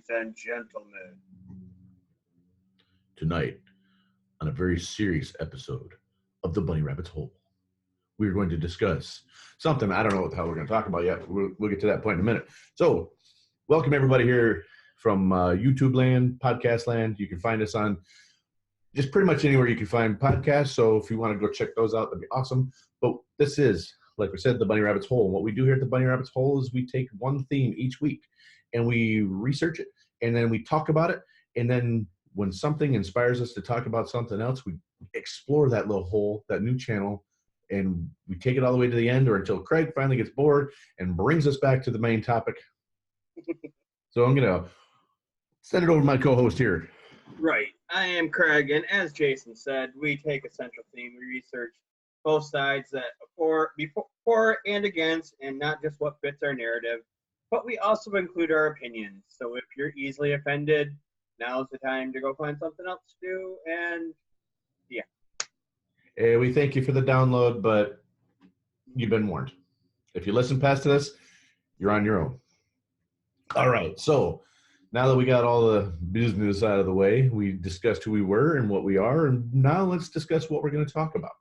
and gentlemen. Tonight, on a very serious episode of The Bunny Rabbit's Hole, we're going to discuss something. I don't know what the hell we're going to talk about yet. We'll get to that point in a minute. So, welcome everybody here from YouTube land, podcast land. You can find us on just pretty much anywhere you can find podcasts. So, if you want to go check those out, that'd be awesome. But this is, like we said, The Bunny Rabbit's Hole. And what we do here at The Bunny Rabbit's Hole is we take one theme each week and we research it, and then we talk about it, and then when something inspires us to talk about something else, we explore that little hole, that new channel, and we take it all the way to the end or until Craig finally gets bored and brings us back to the main topic. So I'm going to send it over to my co-host here. Right. I am Craig, and as Jason said, we take a central theme. We research both sides that for and against, and not just what fits our narrative, but we also include our opinions. So if you're easily offended, now's the time to go find something else to do, and yeah. We thank you for the download, but you've been warned. If you listen past this, you're on your own. All right, so now that we got all the business out of the way, we discussed who we were and what we are, and now let's discuss what we're going to talk about.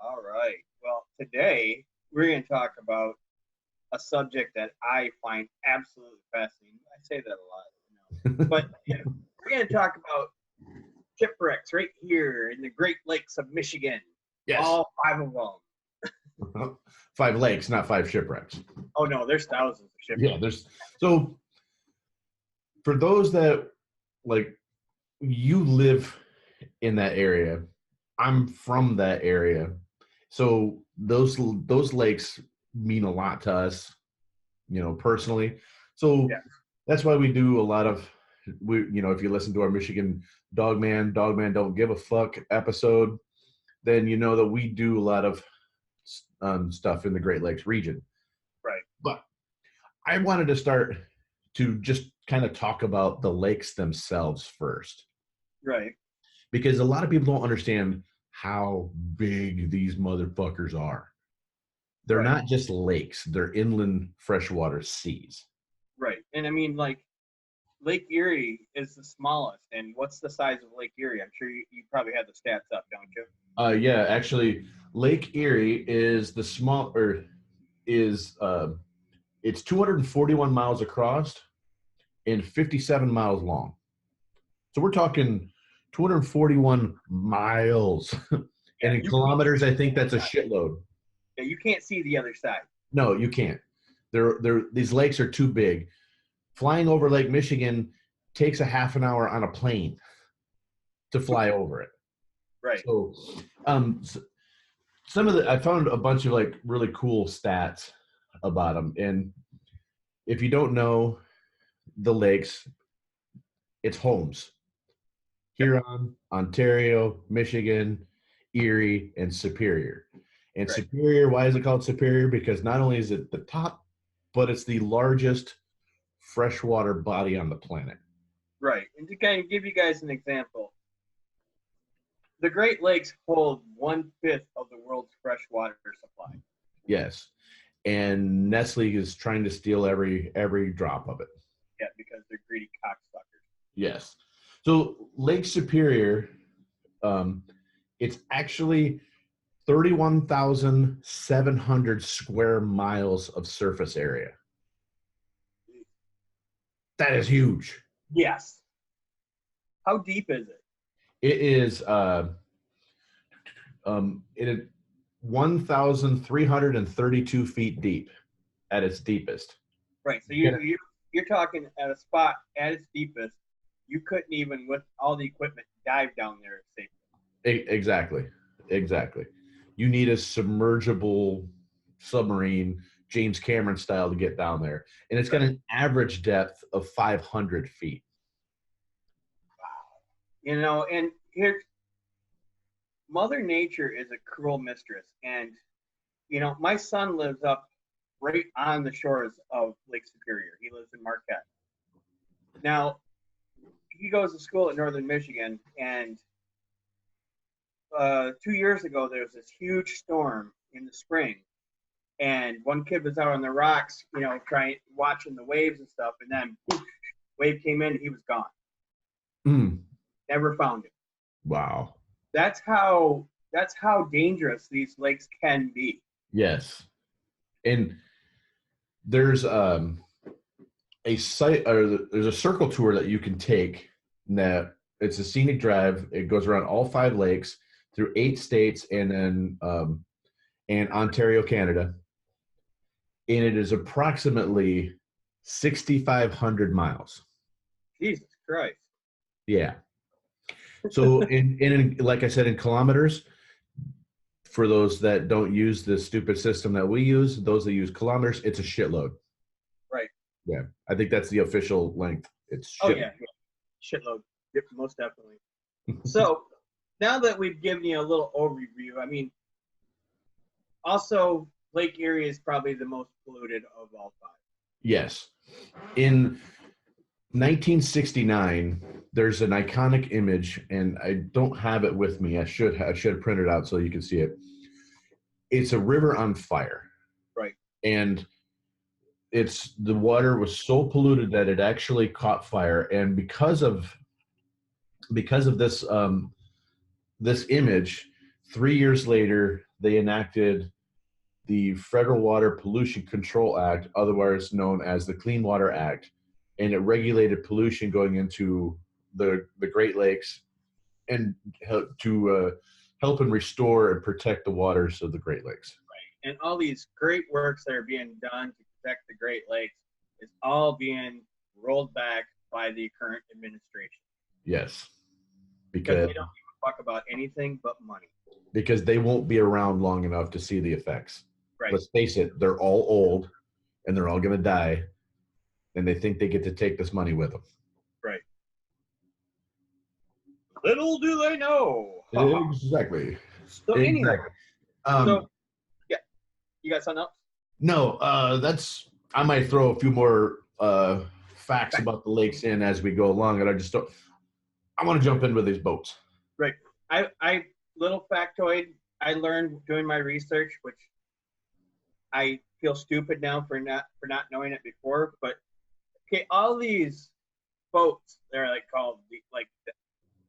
All right. Well, today we're going to talk about a subject that I find absolutely fascinating. I say that a lot, but we're going to talk about shipwrecks right here in the Great Lakes of Michigan. Yes. All 5 of them. 5 lakes, not 5 shipwrecks. Oh, no, there's thousands of shipwrecks. Yeah, so for those that, like, you live in that area, I'm from that area, so those lakes mean a lot to us, personally. So that's why we do a lot of, if you listen to our Michigan Dogman Don't Give a Fuck episode, then you know that we do a lot of stuff in the Great Lakes region. Right. But I wanted to start to just kind of talk about the lakes themselves first. Right. Because a lot of people don't understand how big these motherfuckers are. They're not just lakes. They're inland freshwater seas. Right. And I mean, like, Lake Erie is the smallest. And what's the size of Lake Erie? I'm sure you probably have the stats up, don't you? Yeah, actually, Lake Erie is it's 241 miles across and 57 miles long. So we're talking 241 miles. And in kilometers, I think that's a shitload. Yeah, you can't see the other side. No, you can't. These lakes are too big. Flying over Lake Michigan takes a half an hour on a plane to fly over it. Right. So, I found a bunch of like really cool stats about them. And if you don't know the lakes, it's Holmes, Huron, Ontario, Michigan, Erie, and Superior. And Superior, why is it called Superior? Because not only is it the top, but it's the largest freshwater body on the planet. Right. And to kind of give you guys an example, the Great Lakes hold 1/5 of the world's freshwater supply. Yes. And Nestle is trying to steal every drop of it. Yeah, because they're greedy cocksuckers. Yes. So Lake Superior, it's actually 31,700 square miles of surface area. That is huge. Yes. How deep is it? It is 1,332 feet deep at its deepest. Right. So you're talking at a spot at its deepest. You couldn't even, with all the equipment, dive down there safely. Exactly. You need a submergible submarine, James Cameron style, to get down there. And it's got an average depth of 500 feet. Wow. And here's Mother Nature is a cruel mistress. And, my son lives up right on the shores of Lake Superior. He lives in Marquette. Now, he goes to school at Northern Michigan, and 2 years ago, there was this huge storm in the spring, and one kid was out on the rocks, watching the waves and stuff, and then Wave came in, he was gone. Mm. Never found him. Wow. That's how dangerous these lakes can be. Yes. And there's a site, or there's a circle tour that you can take. That it's a scenic drive. It goes around all 5 lakes through 8 states and then and Ontario, Canada. And it is approximately 6,500 miles. Jesus Christ. Yeah. So in like I said, in kilometers, for those that don't use the stupid system that we use, those that use kilometers, it's a shitload. Right. Yeah. I think that's the official length. It's Oh yeah. Shitload. Yep, most definitely. So now that we've given you a little overview, I mean, also Lake Erie is probably the most polluted of all 5. Yes. In 1969, there's an iconic image, and I don't have it with me. I should have printed it out so you can see it. It's a river on fire. Right. And the water was so polluted that it actually caught fire. And because of this this image, 3 years later, they enacted the Federal Water Pollution Control Act, otherwise known as the Clean Water Act, and it regulated pollution going into the Great Lakes and to help and restore and protect the waters of the Great Lakes. Right. And all these great works that are being done to protect the Great Lakes is all being rolled back by the current administration. Yes. Because they don't even talk about anything but money. Because they won't be around long enough to see the effects. Right. Let's face it, they're all old and they're all going to die, and they think they get to take this money with them. Right. Little do they know. Exactly. So anyway, so yeah, you got something else? No, I might throw a few more facts about the lakes in as we go along, and I want to jump in with these boats. Right. I little factoid I learned doing my research, which I feel stupid now for not knowing it before, but okay, all these boats, they're like called like the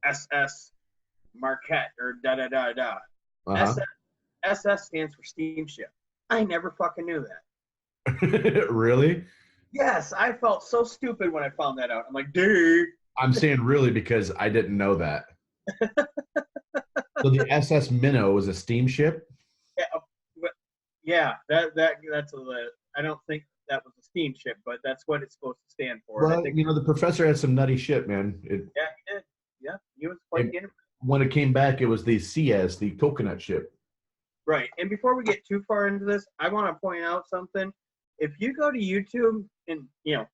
SS Marquette or da da da da. SS stands for steamship. I never fucking knew that. Really? Yes, I felt so stupid when I found that out. I'm like, dude. I'm saying really because I didn't know that. So the SS Minnow was a steamship? Yeah, that's I don't think that was a steamship, but that's what it's supposed to stand for. Well, I think, the professor had some nutty shit, man. Yeah, he did. Yeah, he was quite interesting. When it came back, it was the CS, the coconut ship. Right. And before we get too far into this, I want to point out something. If you go to YouTube and,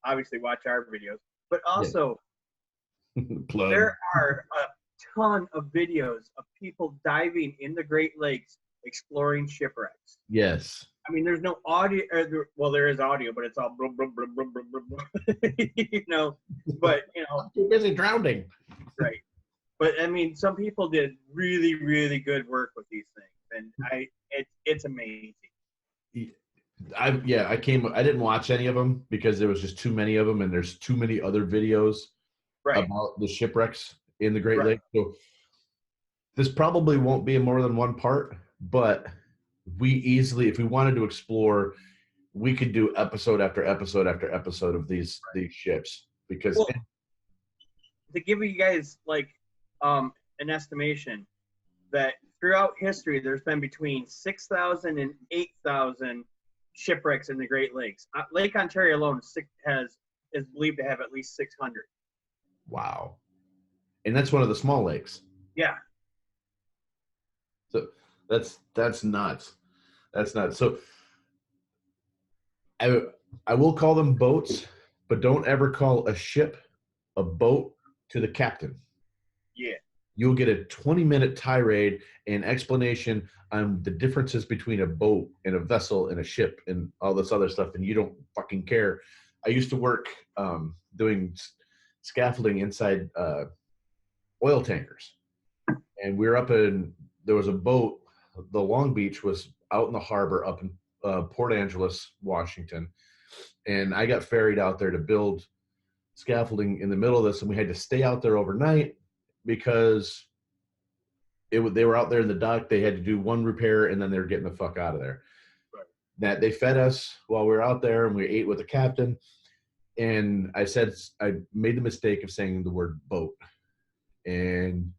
obviously watch our videos, but also there are a ton of videos of people diving in the Great Lakes exploring shipwrecks. Yes. I mean, there's no audio. Well, there is audio, but it's all blah, blah, blah, blah, blah, blah, blah. But, I'm too busy drowning. Right. But, I mean, some people did really, really good work with these things. And it's amazing. I didn't watch any of them because there was just too many of them, and there's too many other videos about the shipwrecks in the Great Lakes. So this probably won't be in more than one part, but we easily, if we wanted to explore, we could do episode after episode after episode of these ships, because to give you guys an estimation that throughout history there's been between 6,000 and 8,000 shipwrecks in the Great Lakes. Lake Ontario alone is believed to have at least 600. Wow. And that's one of the small lakes. Yeah. So that's nuts. That's nuts. So I will call them boats, but don't ever call a ship a boat to the captain. Yeah. You'll get a 20-minute tirade and explanation on the differences between a boat and a vessel and a ship and all this other stuff, and you don't fucking care. I used to work doing scaffolding inside oil tankers, and we were there was a boat. The Long Beach was out in the harbor up in Port Angeles, Washington, and I got ferried out there to build scaffolding in the middle of this, and we had to stay out there overnight because they were out there in the dock. They had to do one repair, and then they were getting the fuck out of there. Right. That they fed us while we were out there, and we ate with the captain. And I made the mistake of saying the word boat, and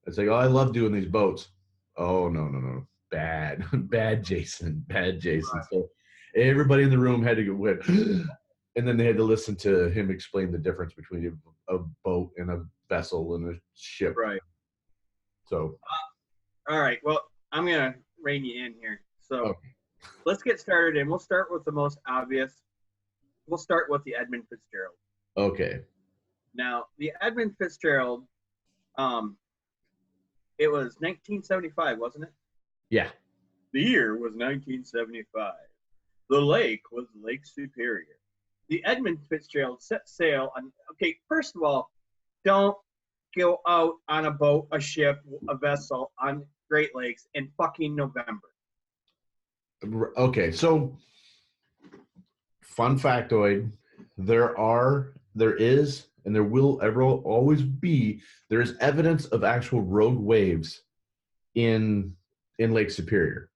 I was like, "Oh, I love doing these boats." Oh, no, bad, bad, Jason, bad, Jason. Right. So everybody in the room had to go with, and then they had to listen to him explain the difference between a boat and a vessel and a ship. Right. So, all right. Well, I'm gonna rein you in here. So, okay. Let's get started, and we'll start with the most obvious. We'll start with the Edmund Fitzgerald. Okay. Now, the Edmund Fitzgerald, it was 1975, wasn't it? Yeah. The year was 1975. The lake was Lake Superior. The Edmund Fitzgerald set sail on. Okay, first of all, don't go out on a boat, a ship, a vessel on Great Lakes in fucking November. Okay, so fun factoid: there is, and there will always be. There is evidence of actual rogue waves in Lake Superior.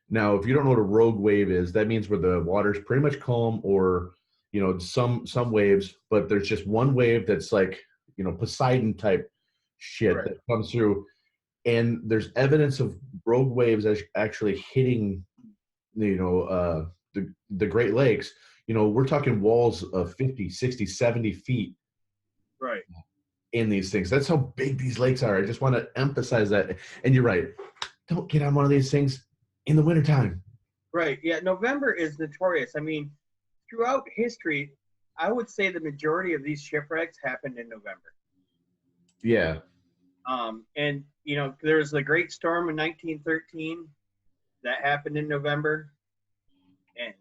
Now, if you don't know what a rogue wave is, that means where the water's pretty much calm, or some waves, but there's just one wave that's like Poseidon type shit that comes through, and there's evidence of rogue waves actually hitting the Great Lakes. We're talking walls of 50, 60, 70 feet right in these things. That's how big these lakes are. I just want to emphasize that. And you're right, don't get on one of these things in the wintertime. Right. Yeah, November is notorious. I mean, throughout history, I would say the majority of these shipwrecks happened in November. Yeah. And there was the Great Storm in 1913 that happened in November, and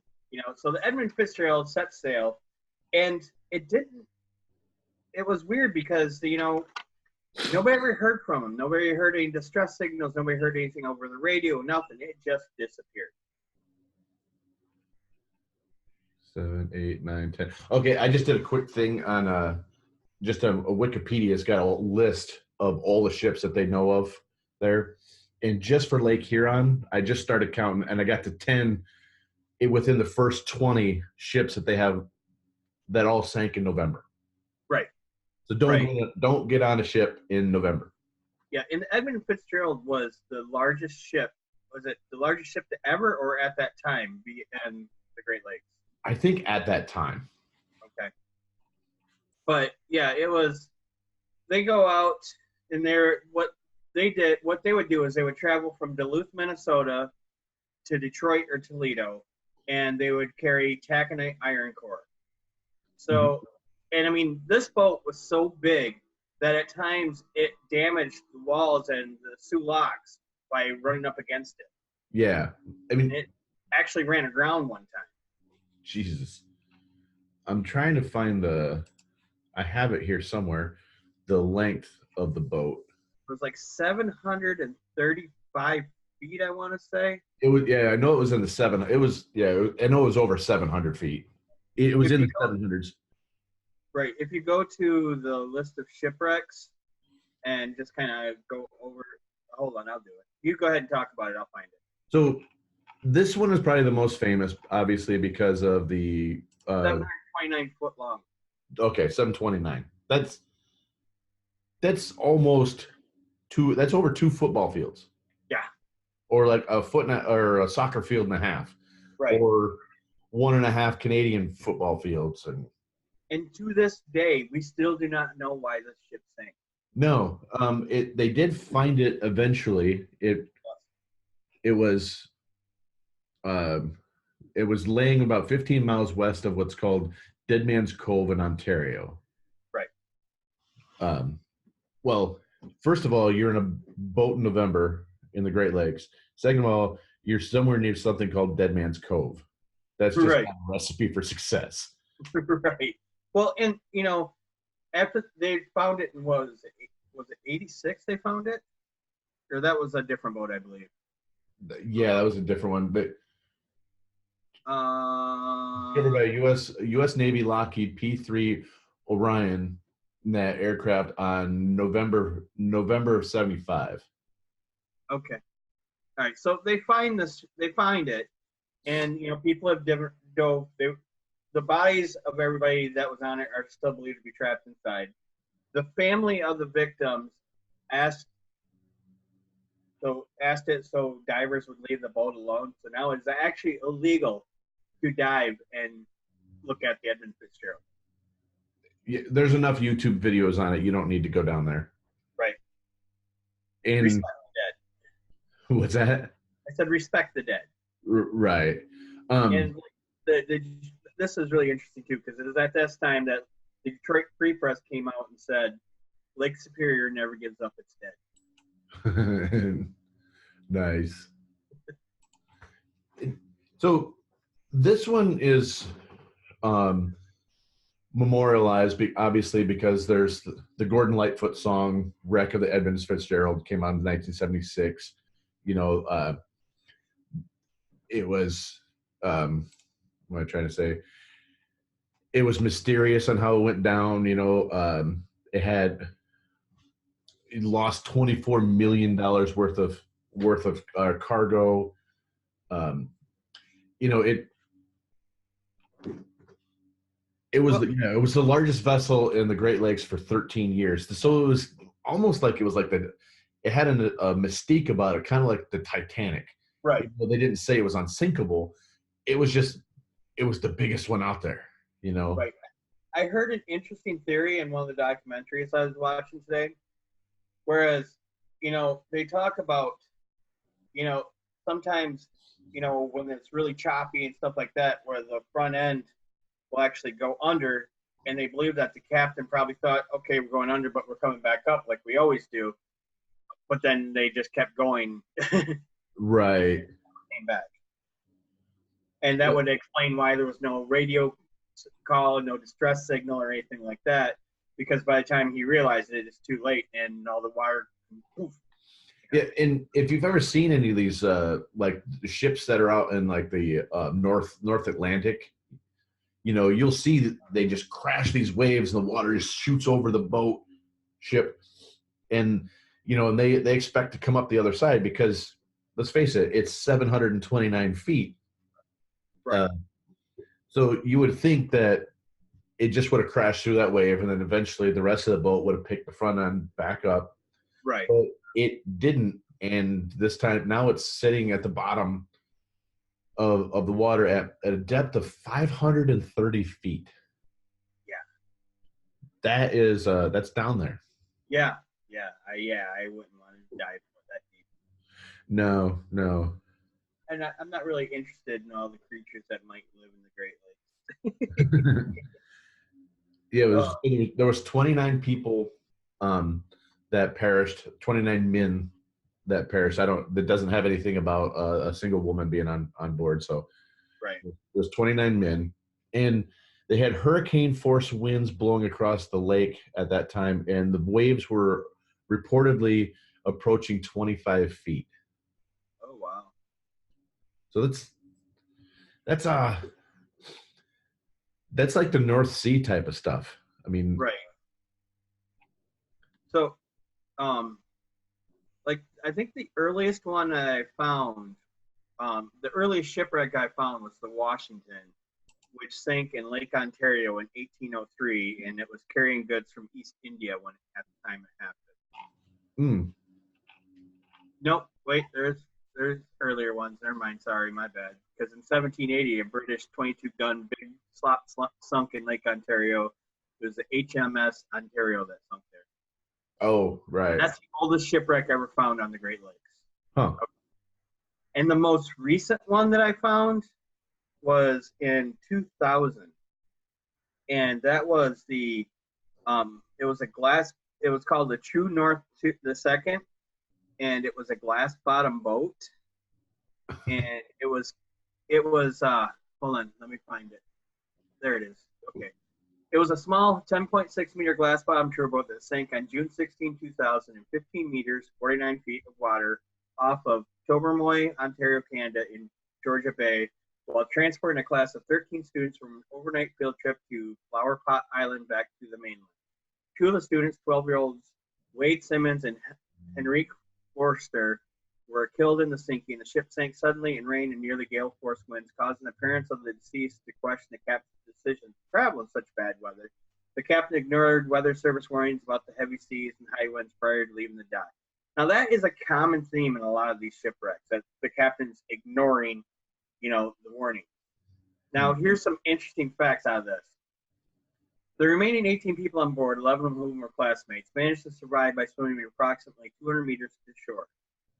so the Edmund Fitzgerald set sail, and it didn't. It was weird because nobody ever heard from him. Nobody heard any distress signals. Nobody heard anything over the radio. Nothing. It just disappeared. 7, 8, 9, 10. Okay, I just did a quick thing on just a Wikipedia. It's got a list of all the ships that they know of there. And just for Lake Huron, I just started counting, and I got to 10 within the first 20 ships that they have that all sank in November. Right. So don't get on a ship in November. Yeah, and the Edmund Fitzgerald was the largest ship. Was it the largest ship to ever, or at that time, be in the Great Lakes? I think at that time. Okay. But yeah, it was. They go out, and what they would do is they would travel from Duluth, Minnesota, to Detroit or Toledo, and they would carry taconite iron core. So, and I mean, this boat was so big that at times it damaged the walls and the sewlocks by running up against it. Yeah, I mean, it actually ran aground one time. Jesus, I'm trying to find I have it here somewhere, the length of the boat. It was like 735 feet, I want to say. It was, yeah, I know it was in the seven. It was, yeah, I know it was over 700 feet. It was in the 700s. Right. If you go to the list of shipwrecks and just kind of go over, hold on, I'll do it. You go ahead and talk about it. I'll find it. So this one is probably the most famous, obviously, because of the 729 foot long. Okay, 729. That's almost two. That's over 2 football fields. Yeah. Or like a or a soccer field and a half. Right. Or 1.5 Canadian football fields. And to this day, we still do not know why this ship sank. No, they did find it eventually. It was laying about 15 miles west of what's called Dead Man's Cove in Ontario. Right. Well, first of all, you're in a boat in November in the Great Lakes. Second of all, you're somewhere near something called Dead Man's Cove. That's just not a recipe for success. Right. Well, and after they found it, was it 86 they found it? Or that was a different boat, I believe. Yeah, that was a different one. But covered by U.S. Navy Lockheed P3 Orion in that aircraft on November of 75. Okay. All right. So they find this. They find it, and people have different. The bodies of everybody that was on it are still believed to be trapped inside. The family of the victims asked it so divers would leave the boat alone. So now it's actually illegal to dive and look at the Edmund Fitzgerald. Yeah, there's enough YouTube videos on it. You don't need to go down there. Right. And respect the dead. What's that? I said respect the dead. Right. And this is really interesting too, because it was at this time that the Detroit Free Press came out and said Lake Superior never gives up its dead. Nice. So this one is memorialized, obviously, because there's the Gordon Lightfoot song "Wreck of the Edmund Fitzgerald" came out in 1976. It was what am I trying to say? It was mysterious on how it went down. It lost $24 million worth of cargo. It was the largest vessel in the Great Lakes for 13 years. So it was almost like it had a mystique about it, kind of like the Titanic. Right. They didn't say it was unsinkable. It was the biggest one out there. Right. I heard an interesting theory in one of the documentaries I was watching today. Whereas, they talk about, sometimes, when it's really choppy and stuff like that, where the front end will actually go under, and they believe that the captain probably thought, okay, we're going under, but we're coming back up like we always do. But then they just kept going. Right. Came back. And that would explain why there was no radio call, no distress signal or anything like that, because by the time he realized it, it's too late and all the wire poof. Yeah, and if you've ever seen any of these like ships that are out in like the North Atlantic, you'll see that they just crash these waves and the water just shoots over the ship, and and they expect to come up the other side because, let's face it, it's 729 feet. Right. So you would think that it just would have crashed through that wave, and then eventually the rest of the boat would have picked the front end back up. Right. But it didn't, and this time now it's sitting at the bottom of the water at a depth of 530 feet. Yeah. That's down there. Yeah. I wouldn't want to dive that deep. No. And I'm not really interested in all the creatures that might live in the Great Lakes. Yeah, there was 29 people that perished, 29 men that perished. That doesn't have anything about a single woman being on board. So right. There's 29 men, and they had hurricane force winds blowing across the lake at that time, and the waves were reportedly approaching 25 feet. Oh wow. So that's like the North Sea type of stuff. I mean, right. So, like I think the earliest one that I found, the earliest shipwreck I found was the Washington, which sank in Lake Ontario in 1803, and it was carrying goods from East India at the time it happened. Nope. Wait, there's earlier ones. Never mind. Sorry, my bad. Because in 1780, a British 22-gun big slot sunk in Lake Ontario. It was the HMS Ontario that sunk there. Oh, right. That's the oldest shipwreck ever found on the Great Lakes. Huh. Okay. And the most recent one that I found was in 2000, and that was it was called the True North the Second, and it was a glass bottom boat, and it was hold on, let me find it. There it is. Okay. It was a small 10.6 meter glass bottom tour boat that sank on June 16, 2000 in 15 meters, 49 feet of water off of Tobermory, Ontario, Canada in Georgia Bay while transporting a class of 13 students from an overnight field trip to Flower Pot Island back to the mainland. Two of the students, 12-year-olds Wade Simmons and Henrique Forster, were killed in the sinking. The ship sank suddenly in rain and nearly gale-force winds, causing the parents of the deceased to question the captain's decision to travel in such bad weather. The captain ignored weather service warnings about the heavy seas and high winds prior to leaving the dock. Now, that is a common theme in a lot of these shipwrecks, that the captain's ignoring, the warning. Now, here's some interesting facts out of this. The remaining 18 people on board, 11 of whom were classmates, managed to survive by swimming approximately 200 meters to the shore.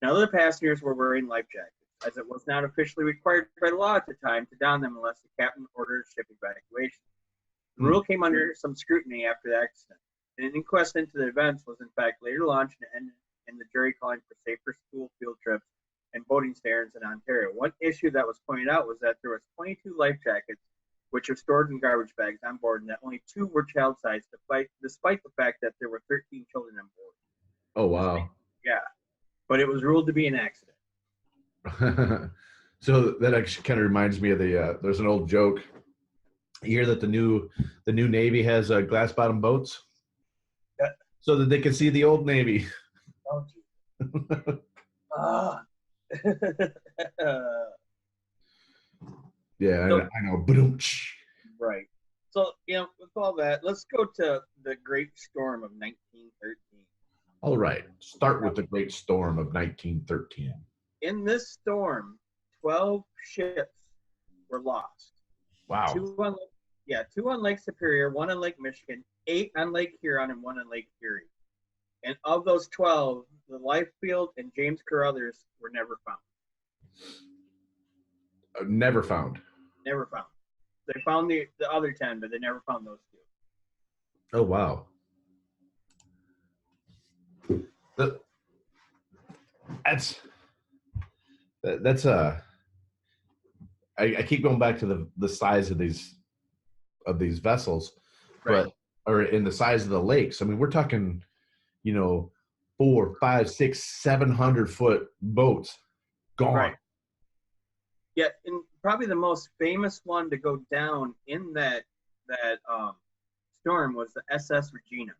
Now, other passengers were wearing life jackets, as it was not officially required by law at the time to don them unless the captain ordered ship evacuation. The rule came under some scrutiny after the accident. An inquest into the events was in fact later launched and ended in the jury calling for safer school field trips and boating standards in Ontario. One issue that was pointed out was that there was 22 life jackets which were stored in garbage bags on board, and that only 2 were child-sized, despite the fact that there were 13 children on board. Oh, wow. Yeah, but it was ruled to be an accident. So that actually kind of reminds me of there's an old joke. You hear that the new Navy has glass bottom boats, so that they can see the old Navy. Oh, geez. Yeah, so, I know. Right. So, with all that, let's go to the Great Storm of 1913. All right. Start with the Great Storm of 1913. In this storm, 12 ships were lost. Wow. 2 on Lake Superior, 1 on Lake Michigan, 8 on Lake Huron, and 1 on Lake Erie. And of those 12, the Lifefield and James Carruthers were never found. Never found. Never found. They found the other 10, but they never found those 2. Oh, wow. I keep going back to the size of these vessels, right. or in the size of the lakes. I mean, we're talking, 4, 5, 6, 700 foot boats gone. Right. Yeah, and probably the most famous one to go down in that storm was the SS Regina.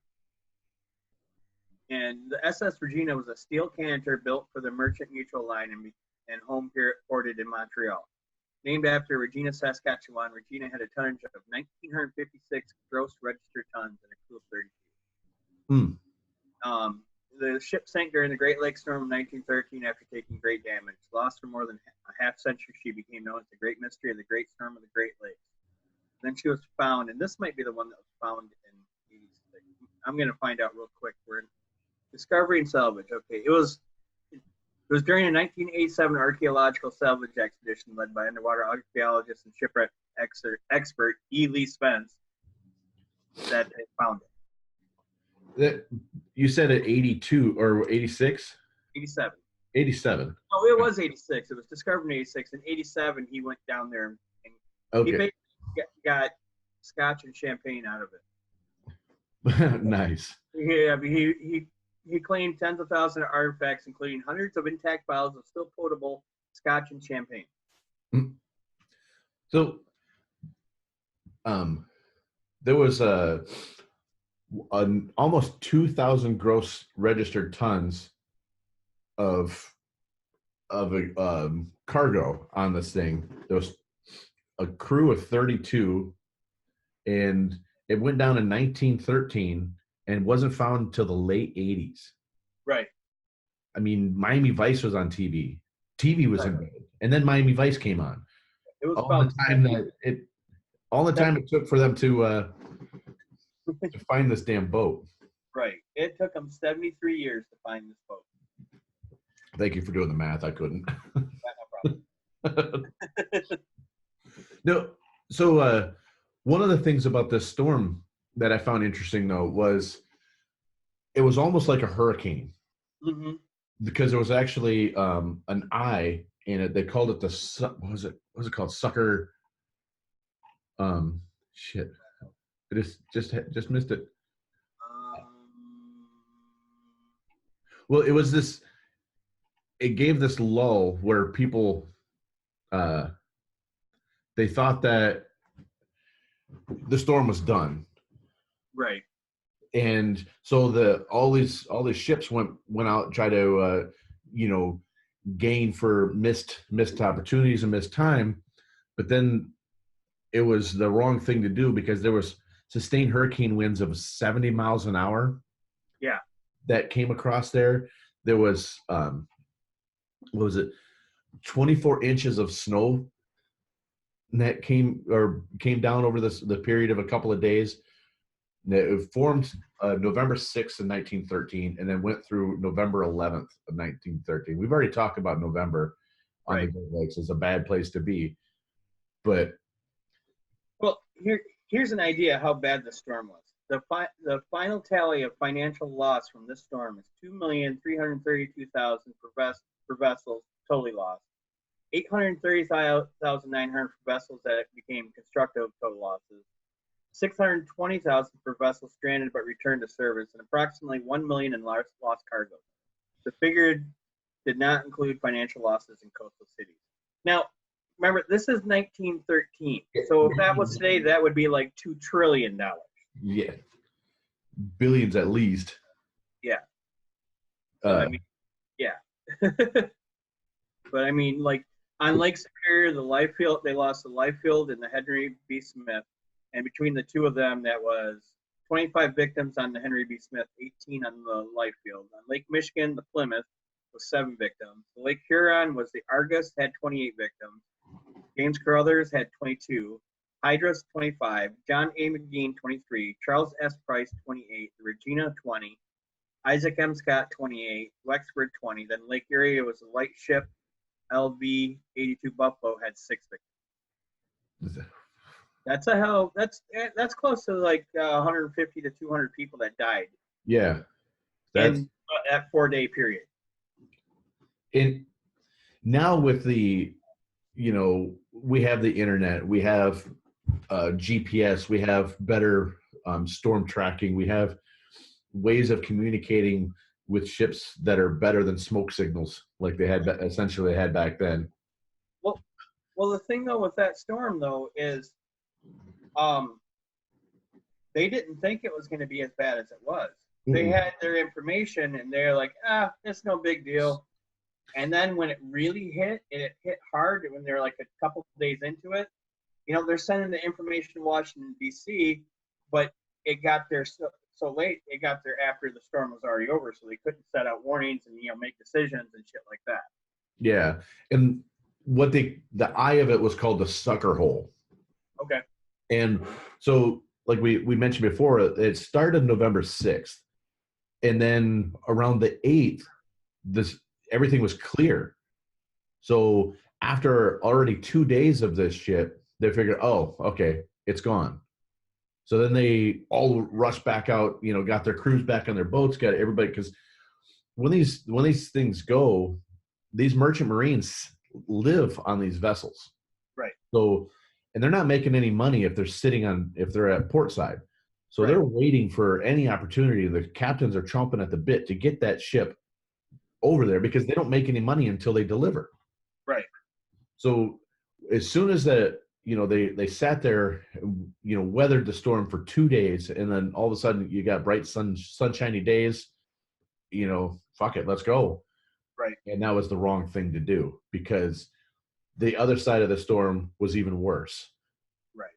And the SS Regina was a steel canter built for the Merchant Mutual Line and home ported in Montreal. Named after Regina, Saskatchewan, Regina had a tonnage of 1,956 gross registered tons and a crew of 32. The ship sank during the Great Lakes Storm of 1913 after taking great damage. Lost for more than a half century, she became known as the Great Mystery of the Great Storm of the Great Lakes. Then she was found, and this might be the one that was found in 86. I'm going to find out real quick. We're in Discovery and Salvage. Okay, it was during a 1987 archaeological salvage expedition led by underwater archaeologist and shipwreck expert E. Lee Spence that they found it. That you said at 82 or 86? 87. 87. Oh, it was 86. It was discovered in 86. In 87, he went down there and he basically got scotch and champagne out of it. Nice. Yeah, he claimed tens of thousands of artifacts, including hundreds of intact bottles of still potable scotch and champagne. So, there was almost 2,000 gross registered tons of a cargo on this thing. There was a crew of 32, and it went down in 1913 and wasn't found until the late 80s. Right. I mean, Miami Vice was on TV. TV was invented, and then Miami Vice came on. It was all the time it took for them to find this damn boat. Right. It took them 73 years to find this boat. Thank you for doing the math. I couldn't. No problem. No. So one of the things about this storm that I found interesting, though, was it was almost like a hurricane. Mm-hmm. Because there was actually an eye in it. They called it what was it called? Sucker. Shit. I just missed it. Well, it was this. It gave this lull where people, they thought that the storm was done. Right. And so all these ships went out, try to gain for missed opportunities and missed time. But then it was the wrong thing to do, because there was sustained hurricane winds of 70 miles an hour. Yeah. That came across there. There was what was it, 24 inches of snow that came down over the period of a couple of days. It formed November 6th of 1913, and then went through November 11th of 1913. We've already talked about November on the Great Lakes as a bad place to be. But well, here's an idea how bad the storm was. The final tally of financial loss from this storm is 2,332,000 for vessels totally lost. 830,900 for vessels that became constructive total losses. 620,000 for vessels stranded but returned to service, and approximately 1 million in lost cargo. The figure did not include financial losses in coastal cities. Now, remember, this is 1913. So if that was today, that would be like $2 trillion. Yeah, billions at least. Yeah. So, I mean, yeah. But I mean, like on Lake Superior, they lost the life field and the Henry B. Smith. And between the two of them, that was 25 victims on the Henry B. Smith, 18 on the life field. On Lake Michigan, the Plymouth was 7 victims. The Lake Huron was the Argus, had 28 victims. James Carruthers had 22. Hydras, 25. John A. McGean, 23. Charles S. Price, 28. The Regina, 20. Isaac M. Scott, 28. Wexford, 20. Then Lake Erie was a light ship. LV 82 Buffalo had 6 victims. That's that's close to like 150 to 200 people that died. Yeah, in that 4-day period. And now with the, we have the internet, we have GPS, we have better storm tracking, we have ways of communicating with ships that are better than smoke signals, like they had essentially had back then. Well, the thing though with that storm though is, they didn't think it was going to be as bad as it was. They had their information and they're like, it's no big deal. And then when it really hit, and it hit hard when they're like a couple days into it, they're sending the information to Washington, D.C., but it got there so late. It got there after the storm was already over, so they couldn't set out warnings and, make decisions and shit like that. Yeah. And the eye of it was called the sucker hole. Okay. And so, like we mentioned before, it started November 6th. And then around the 8th, everything was clear. So after already 2 days of this shit, they figured, oh, okay, it's gone. So then they all rushed back out, got their crews back on their boats, got everybody, because when these things go, these merchant marines live on these vessels. Right. So, and they're not making any money if they're at port side. So they're waiting for any opportunity. The captains are chomping at the bit to get that ship over there, because they don't make any money until they deliver. Right. So as soon as that, they sat there, weathered the storm for 2 days, and then all of a sudden you got bright sunshiny days, fuck it, let's go. Right. And that was the wrong thing to do, because the other side of the storm was even worse. Right.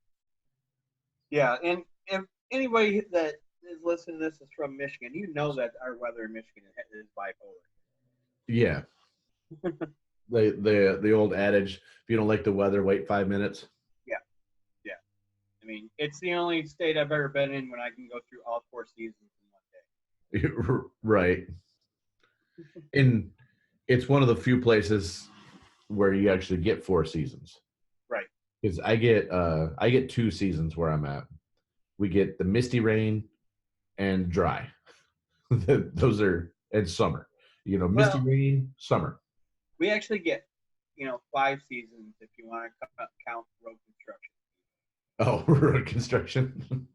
Yeah. And if anybody that is listening to this is from Michigan, that our weather in Michigan is bipolar. Yeah. the old adage, if you don't like the weather, wait 5 minutes. Yeah. I mean, it's the only state I've ever been in when I can go through all 4 seasons in one day. Right. And it's one of the few places where you actually get 4 seasons. Right. Because I get 2 seasons where I'm at. We get the misty rain and dry. Those are, and summer. Misty rain, summer. We actually get, 5 seasons if you want to count road construction. Oh, road construction.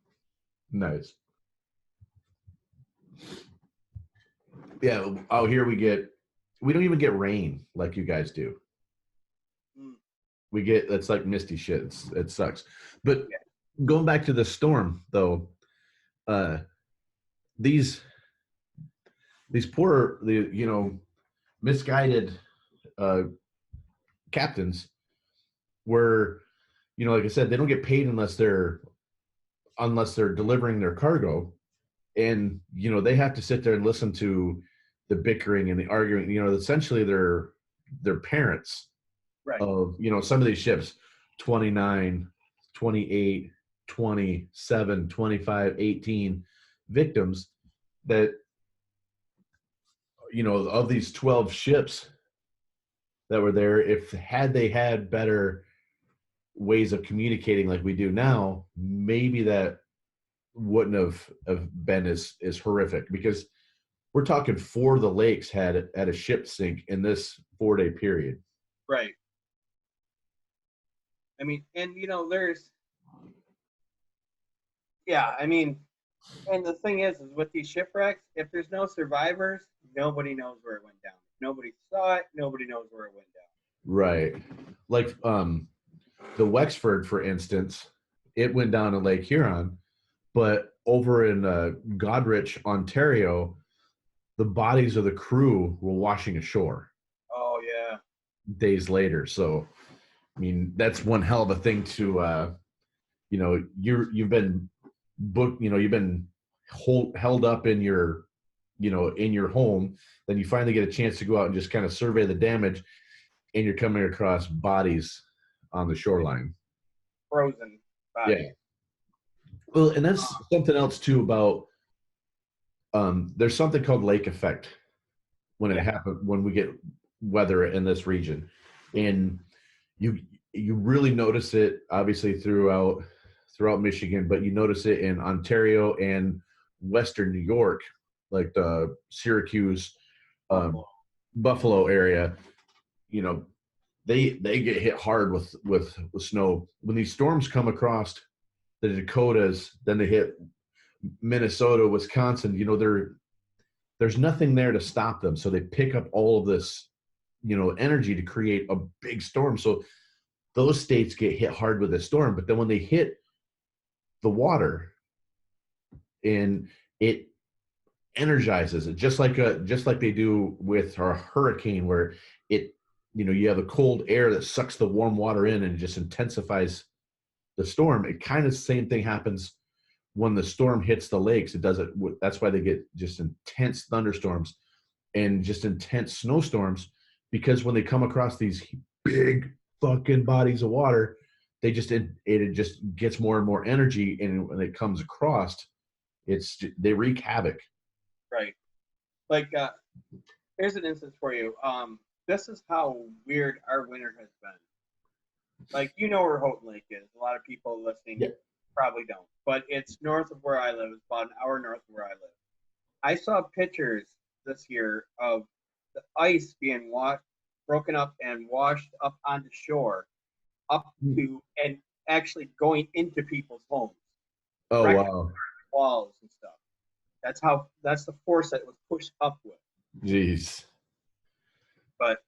Nice. Yeah. Out here we don't even get rain like you guys do. It's like misty shit. It sucks. But Yeah. going back to the storm though, uh, these poor misguided uh, captains were, like I said, they don't get paid unless they're delivering their cargo, and they have to sit there and listen to the bickering and the arguing. Essentially they're parents Right. of some of these ships, 29, 28, 27, 25, 18 victims that of these 12 ships that were there. If had they had better ways of communicating like we do now, maybe that wouldn't have been as horrific, because we're talking 4 of the lakes had a ship sink in this 4-day period. Right. I mean, and I mean, and the thing is with these shipwrecks, if there's no survivors, nobody knows where it went down. Nobody saw it. Nobody knows where it went down. Right. Like the Wexford, for instance, it went down in Lake Huron, but over in Goderich, Ontario, the bodies of the crew were washing ashore. Oh yeah. Days later. So, I mean, that's one hell of a thing to, you've been booked, you've been held up in your, in your home. Then you finally get a chance to go out and just kind of survey the damage, and you're coming across bodies on the shoreline. Frozen bodies. Yeah. Well, and that's something else too about, there's something called lake effect when it happens, when we get weather in this region, and you really notice it obviously throughout Michigan, but you notice it in Ontario and Western New York, like the Syracuse, Buffalo area. They get hit hard with snow when these storms come across the Dakotas. Then they hit Minnesota, Wisconsin. There's nothing there to stop them, so they pick up all of this energy to create a big storm. So those states get hit hard with this storm, but then when they hit the water, and it energizes it, just like they do with a hurricane, where it you have the cold air that sucks the warm water in and it just intensifies the storm. It kind of same thing happens when the storm hits the lakes. It does it. That's why they get just intense thunderstorms and just intense snowstorms, because when they come across these big fucking bodies of water, they just it just gets more and more energy, and when it comes across, they wreak havoc. Right. Like here's an instance for you. This is how weird our winter has been. Like, where Houghton Lake is. A lot of people listening probably don't, but it's north of where I live. It's about an hour north of where I live. I saw pictures this year of the ice being broken up and washed up onto shore, up to and actually going into people's homes. Oh wow! Walls and stuff. That's the force that it was pushed up with. Jeez. But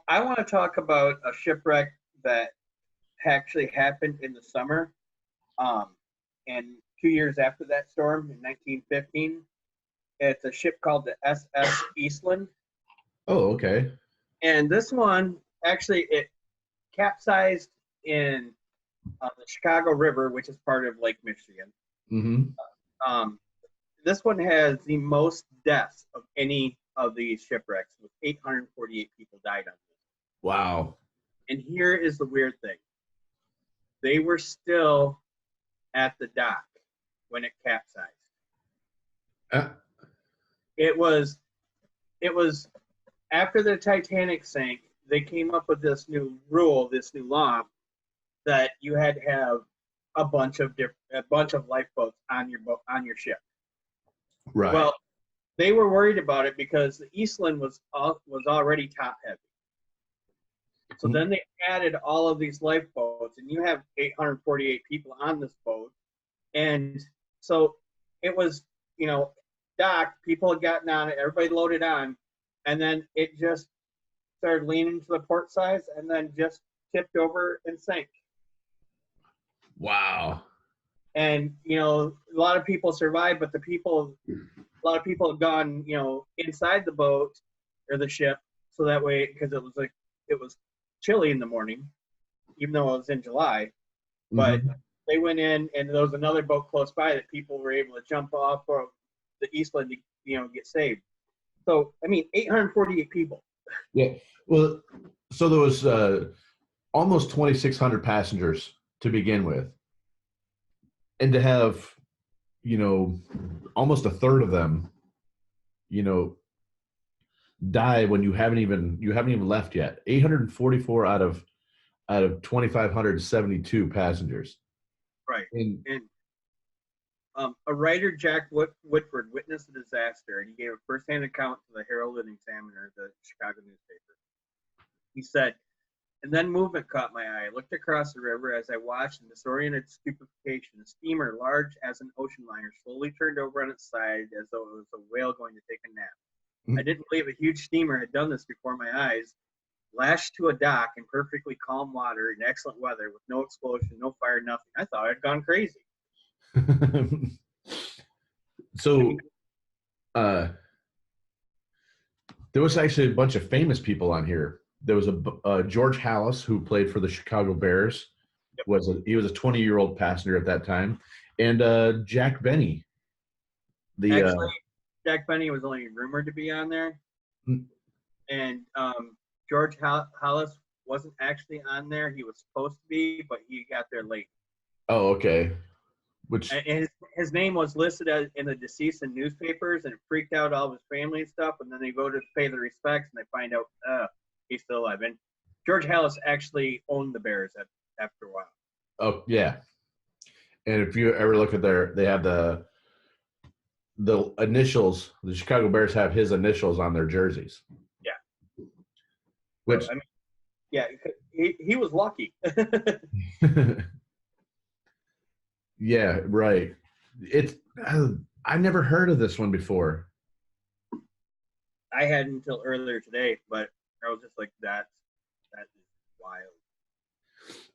I want to talk about a shipwreck that actually happened in the summer, and 2 years after that storm in 1915. It's a ship called the SS Eastland. Oh, okay. And this one, actually, it capsized in the Chicago River, which is part of Lake Michigan. Mm-hmm. This one has the most deaths of any of these shipwrecks, with 848 people died on this. Wow. And here is the weird thing. They were still at the dock when it capsized. It was after the Titanic sank, they came up with this new rule, this new law, that you had to have a bunch of lifeboats on your ship. Right. Well, they were worried about it because the Eastland was already top heavy. So then they added all of these lifeboats, and you have 848 people on this boat, and so it was docked. People had gotten on it, everybody loaded on, and then it just started leaning to the port side, and then just tipped over and sank. Wow. And a lot of people survived, but a lot of people had gone, inside the boat or the ship, so that way, because it was chilly in the morning, even though it was in July. But they went in, and there was another boat close by that people were able to jump off of the Eastland to get saved. So 848 people. Yeah. Well, so there was almost 2,600 passengers to begin with, and to have almost a third of them die when you haven't even left yet. 844 out of 2,572 passengers. Right. And a writer, Jack Woodford, witnessed the disaster, and he gave a firsthand account to the Herald and Examiner, the Chicago newspaper. He said, "And then movement caught my eye. I looked across the river as I watched in disoriented stupefaction. A steamer, large as an ocean liner, slowly turned over on its side as though it was a whale going to take a nap. I didn't believe a huge steamer had done this before my eyes. Lashed to a dock in perfectly calm water in excellent weather with no explosion, no fire, nothing. I thought I'd gone crazy." So there was actually a bunch of famous people on here. There was a George Halas, who played for the Chicago Bears. Yep. He was a 20-year-old passenger at that time, and Jack Benny. Jack Benny was only rumored to be on there, Mm. and George Hollis wasn't actually on there. He was supposed to be, but he got there late. Oh, okay. And his name was listed in the deceased in newspapers, and it freaked out all of his family and stuff. And then they go to pay the respects, and they find out he's still alive. And George Halas actually owned the Bears after a while. Oh, yeah. And if you ever look at they have the initials. The Chicago Bears have his initials on their jerseys. Yeah. Which, he was lucky. yeah, right. I never heard of this one before. I hadn't until earlier today, but I was just like, that is wild.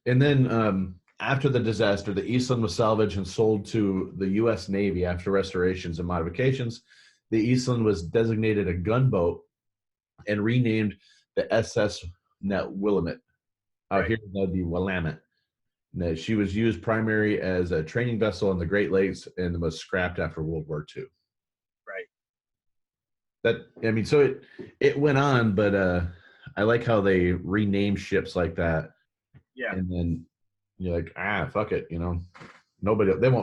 And then after the disaster, the Eastland was salvaged and sold to the U.S. Navy after restorations and modifications. The Eastland was designated a gunboat and renamed the SS Willamette. Out here, that'd be Willamette. Now, she was used primarily as a training vessel in the Great Lakes and was scrapped after World War II. Right. So it went on, but I like how they rename ships like that. Yeah. And then you're like, fuck it, they won't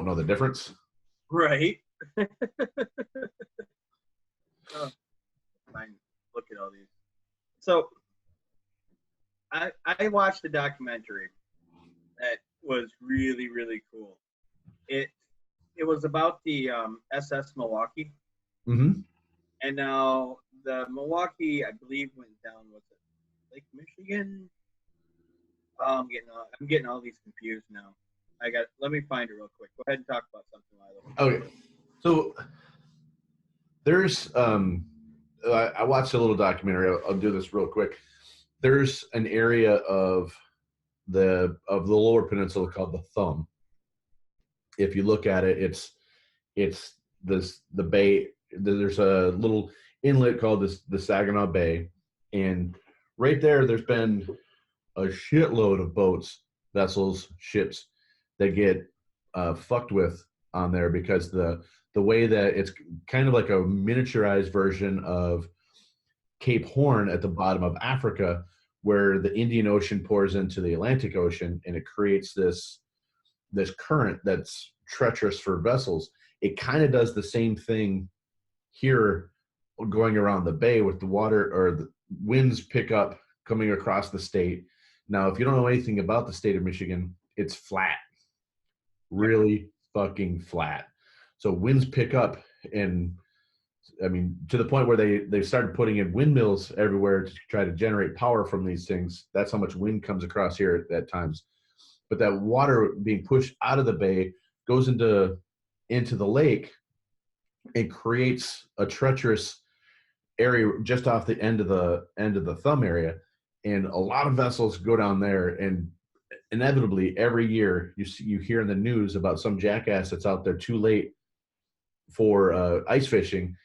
know the difference. Right. Fine. Look at all these. So I watched a documentary that was really, really cool. It was about the SS Milwaukee. Mm-hmm. And now the Milwaukee, I believe, went down, was it Lake Michigan? Oh, I'm getting all these confused now. Let me find it real quick. Go ahead and talk about something while I look. Okay. So there's I watched a little documentary. I'll do this real quick. There's an area of the Lower Peninsula called the Thumb. If you look at it, it's the bay. There's a little inlet called the Saginaw Bay, and right there's been a shitload of boats, vessels, ships that get fucked with on there because the way that it's kind of like a miniaturized version of Cape Horn at the bottom of Africa, where the Indian Ocean pours into the Atlantic Ocean, and it creates this current that's treacherous for vessels. It kind of does the same thing here going around the bay with the water, or the winds pick up coming across the state. Now, if you don't know anything about the state of Michigan, it's flat, really fucking flat. So winds pick up, and to the point where they started putting in windmills everywhere to try to generate power from these things. That's how much wind comes across here at times. But that water being pushed out of the bay goes into the lake and creates a treacherous area just off the end of the thumb area. and a lot of vessels go down there, and inevitably every year you hear in the news about some jackass that's out there too late for ice fishing,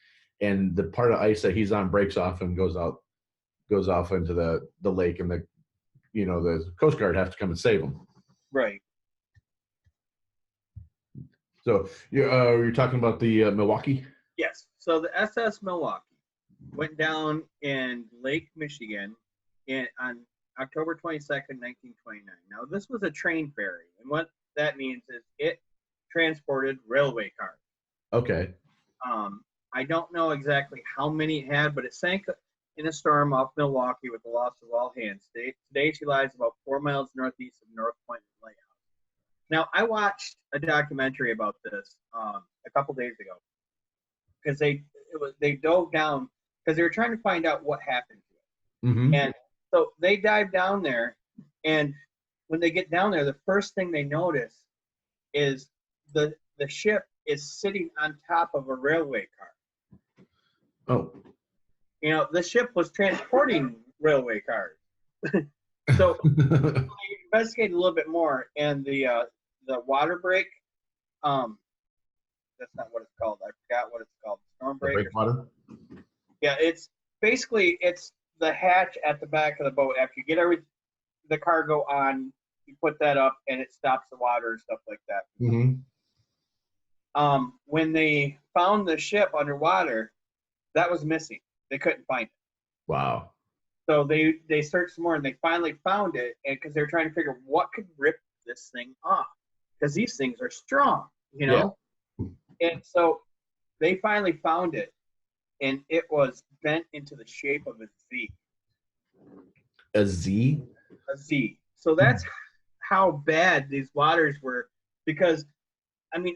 and the part of ice that he's on breaks off and goes off into the lake, and the Coast Guard has to come and save him. Right. So you're talking about the Milwaukee? Yes. So the SS Milwaukee went down in Lake Michigan on October 22nd, 1929. Now, this was a train ferry, and what that means is it transported railway cars. Okay. I don't know exactly how many it had, but it sank in a storm off Milwaukee with the loss of all hands. Today she lies about 4 miles northeast of North Point Lighthouse. Now, I watched a documentary about this a couple days ago because they dove down because they were trying to find out what happened to it. Mm-hmm. And so they dive down there, and when they get down there, the first thing they notice is the ship is sitting on top of a railway car. Oh. The ship was transporting railway cars. So they investigated a little bit more, and the water break, that's not what it's called. I forgot what it's called. Storm break. Breakwater? Yeah, it's the hatch at the back of the boat. After you get the cargo on, you put that up, and it stops the water and stuff like that. Mm-hmm. When they found the ship underwater, that was missing. They couldn't find it. Wow. So they searched some more, and they finally found it, and because they're trying to figure what could rip this thing off, because these things are strong, Yeah. And so they finally found it, and it was bent into the shape of a Z. A Z? A Z. So that's how bad these waters were, because,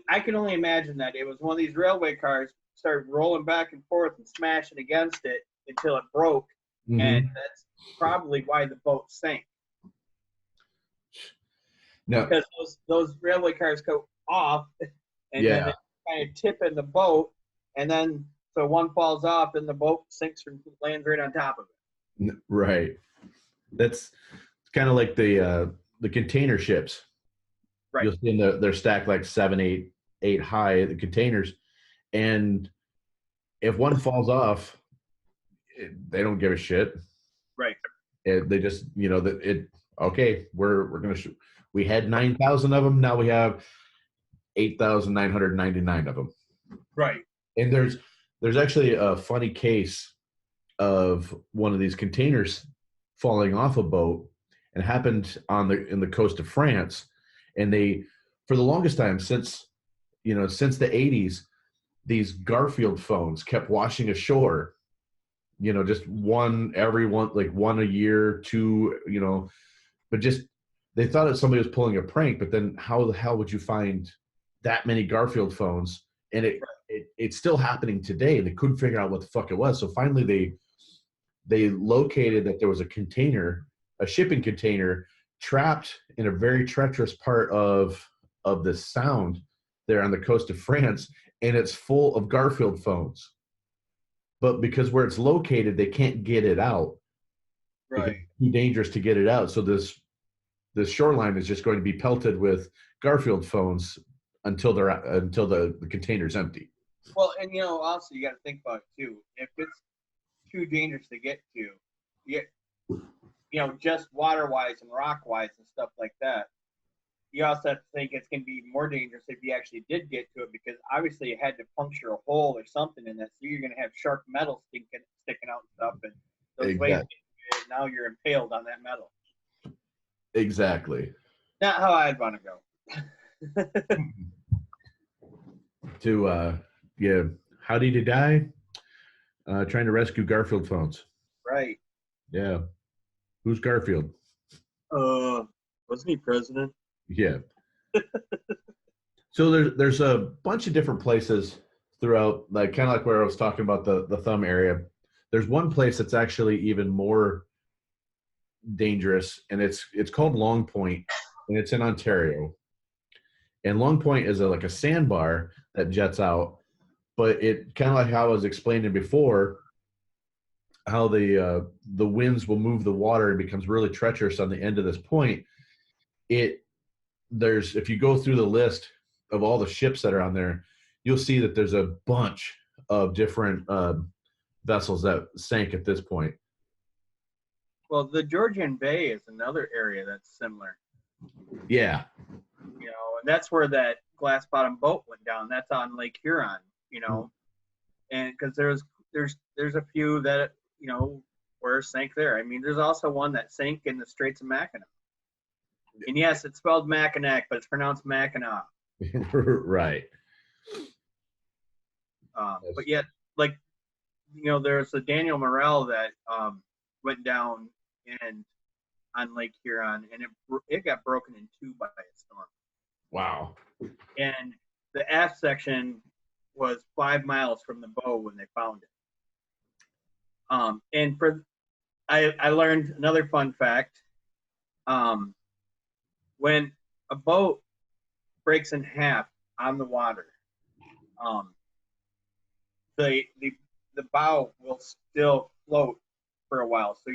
I can only imagine that it was one of these railway cars started rolling back and forth and smashing against it until it broke, Mm-hmm. and that's probably why the boat sank. No. Because those railway cars go off, and then they kind of tip in the boat, and then so one falls off, and the boat sinks and lands right on top of it. Right. That's kind of like the container ships. Right. You'll see they're stacked like 7, 8 high, the containers, and if one falls off, they don't give a shit. Right. They just okay, we're gonna we had 9,000 of them, now we have 8,999 of them. Right. And there's actually a funny case of one of these containers falling off a boat, and happened in the coast of France. And they, for the longest time, since the 80s, these Garfield phones kept washing ashore. Just one a year, two, but just they thought that somebody was pulling a prank. But then how the hell would you find that many Garfield phones? And it's still happening today. They couldn't figure out what the fuck it was. So finally they located that there was a shipping container trapped in a very treacherous part of the Sound there on the coast of France, and it's full of Garfield phones. But because where it's located, they can't get it out. Right. It's too dangerous to get it out. So this shoreline is just going to be pelted with Garfield phones until the container's empty. Well, and also you got to think about it too. If it's too dangerous to get to, just water-wise and rock-wise and stuff like that, you also have to think it's going to be more dangerous if you actually did get to it, because obviously it had to puncture a hole or something in that, so you're going to have sharp metal sticking out and stuff, and those waves, now you're impaled on that metal. Exactly. Not how I'd want to go. How did he die? Trying to rescue Garfield phones. Right. Yeah. Who's Garfield? Wasn't he president? Yeah. So there's a bunch of different places throughout, like kind of like where I was talking about the thumb area. There's one place that's actually even more dangerous, and it's called Long Point, and it's in Ontario. And Long Point is like a sandbar that jets out, but it kind of like how I was explaining before. the winds will move the water and becomes really treacherous on the end of this point. If you go through the list of all the ships that are on there, you'll see that there's a bunch of different vessels that sank at this point. Well, the Georgian Bay is another area that's similar. Yeah. You know, and that's where that glass bottom boat went down. That's on Lake Huron, you know. And because there's a few that, you know, were sank there. I mean, there's also one that sank in the Straits of Mackinac. And yes, it's spelled Mackinac, but it's pronounced Mackinac. Right. But yet, like, you know, there's a Daniel Morel that went down on Lake Huron, and it got broken in two by a storm. Wow. And the aft section was 5 miles from the bow when they found it. And I learned another fun fact. When a boat breaks in half on the water, the bow will still float for a while. So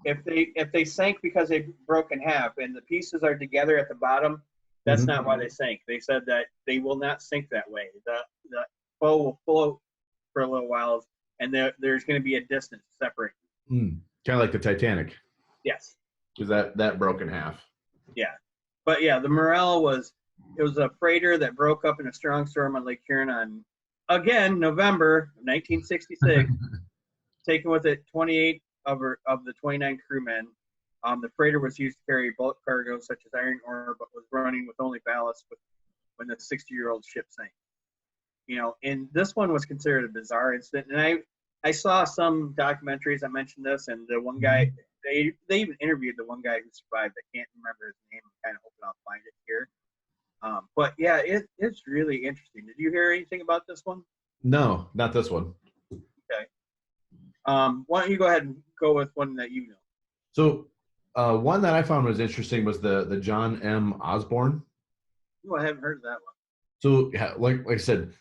if they sank because they broke in half and the pieces are together at the bottom, that's not why they sank. They said that they will not sink that way. The bow will float for a little while, and there's going to be a distance separating. Kind of like the Titanic. Yes. Because that broke in half. Yeah. But yeah, the Morel was a freighter that broke up in a strong storm on Lake Huron on, again, November 1966, taking with it 28 of the 29 crewmen. The freighter was used to carry bulk cargo such as iron ore, but was running with only ballast when the 60-year-old ship sank. You know, and this one was considered a bizarre incident. And I saw some documentaries that mentioned this, and the one guy, they even interviewed the one guy who survived. I can't remember his name. I'm kind of hoping I'll find it here. But yeah, it's really interesting. Did you hear anything about this one? No, not this one. Okay. Why don't you go ahead and go with one that you know? So one that I found was interesting was the John M. Osborne. Oh, I haven't heard of that one. So yeah, like I said,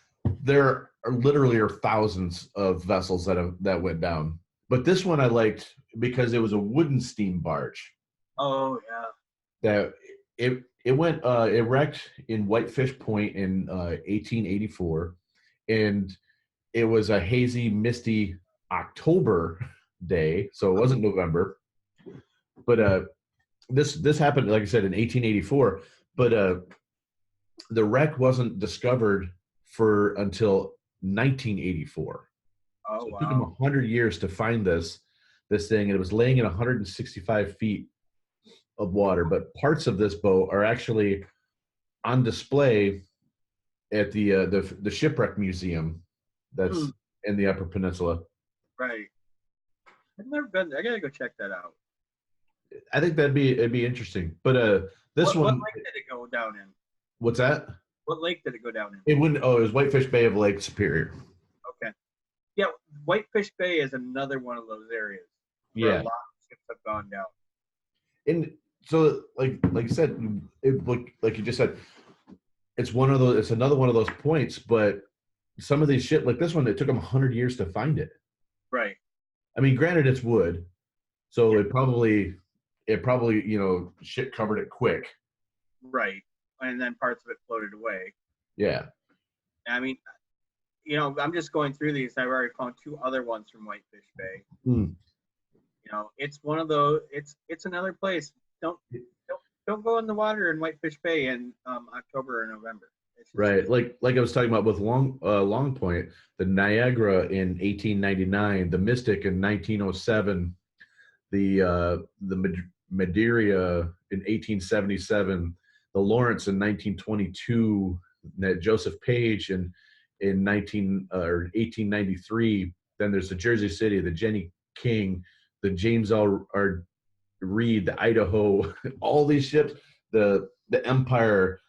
there are literally thousands of vessels that went down. But this one I liked because it was a wooden steam barge. Oh yeah. That it wrecked in Whitefish Point in 1884, and it was a hazy, misty October day, so it wasn't November. But this happened, like I said, in 1884. But the wreck wasn't discovered until 1984. Oh, so it wow. took them 100 years to find this thing, and it was laying in 165 feet of water. But parts of this boat are actually on display at the Shipwreck Museum that's in the Upper Peninsula. Right. I've never been there. I gotta go check that out. I think it'd be interesting. But what lake did it go down in? What's that? What lake did it go down in? It was Whitefish Bay of Lake Superior. Okay. Yeah, Whitefish Bay is another one of those areas where a lot of ships have gone down. And so, like you said, like you just said, it's another one of those points. But some of these ships, like this one, it took them 100 years to find it. Right. I mean, granted, it's wood, so it probably shit covered it quick. Right. And then parts of it floated away. Yeah. I mean, you know, I'm just going through these. I've already found two other ones from Whitefish Bay. You know, it's one of those. It's another place. Don't go in the water in Whitefish Bay in October or November. Right, like I was talking about with Long Point, the Niagara in 1899, the Mystic in 1907, the Madeira in 1877, the Lawrence in 1922, that Joseph Page in 1893. Then there's the Jersey City, the Jenny King, the James L. Reed, the Idaho, all these ships, the Empire,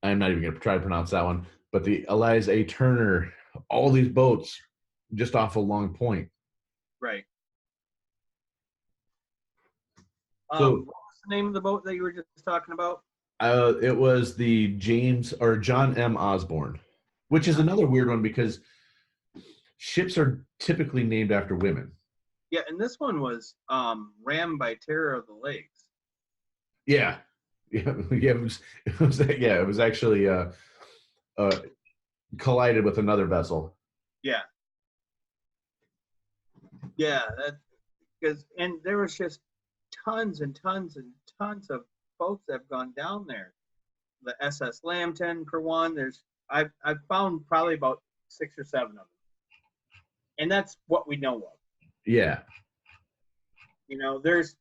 I'm not even going to try to pronounce that one, but the Eliza A. Turner, all these boats just off a Long Point. Right. So, what was the name of the boat that you were just talking about? It was the John M. Osborne, which is another weird one because ships are typically named after women. Yeah, and this one was rammed by Terror of the Lakes. Yeah, yeah, it was actually collided with another vessel. Yeah, yeah, that because and there was just tons and tons and tons of boats that have gone down there. The SS Lambton, for one. I've found probably about 6 or 7 of them, and that's what we know of. Yeah, There's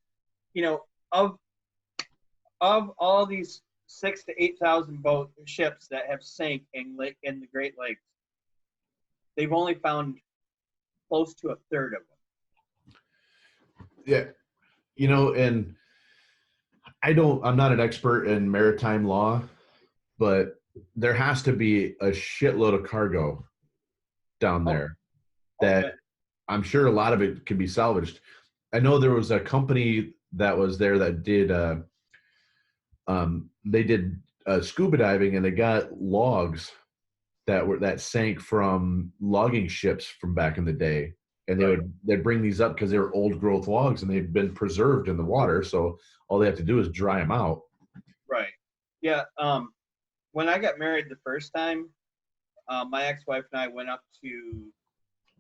you know of all these 6 to 8 thousand ships that have sank in the Great Lakes, they've only found close to a third of them. yeah, and I'm not an expert in maritime law, but there has to be a shitload of cargo down there that I'm sure a lot of it can be salvaged. I know there was a company that was there that did they did scuba diving, and they got logs that sank from logging ships from back in the day, and they'd bring these up because they were old growth logs and they've been preserved in the water, so all they have to do is dry them out. Right. Yeah. When I got married the first time, my ex-wife and I went up we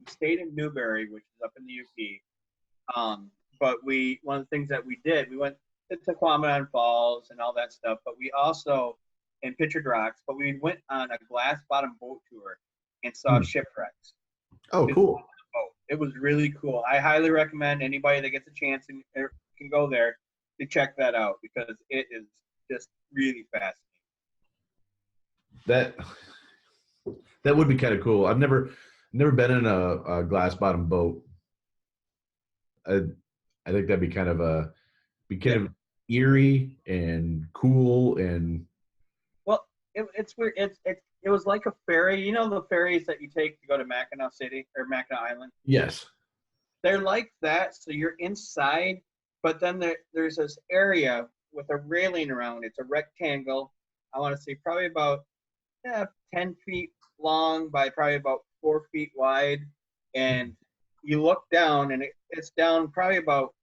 stayed in Newberry, which is up in the UP. But one of the things that we did, we went to Tequamanon Falls and all that stuff, but we also, in Pictured Rocks, but we went on a glass bottom boat tour and saw Shipwrecks. Oh, cool. It was really cool. I highly recommend anybody that gets a chance and can go there to check that out, because it is just really fascinating. That would be kind of cool. I've never been in a glass bottom boat. I think that'd be kind of eerie and cool, and well, it's weird. It was like a ferry. The ferries that you take to go to Mackinac City or Mackinac Island? Yes. They're like that. So you're inside, but then there's this area with a railing around. It's a rectangle. I want to say probably about 10 feet long by probably about 4 feet wide. And you look down, and it's down probably about,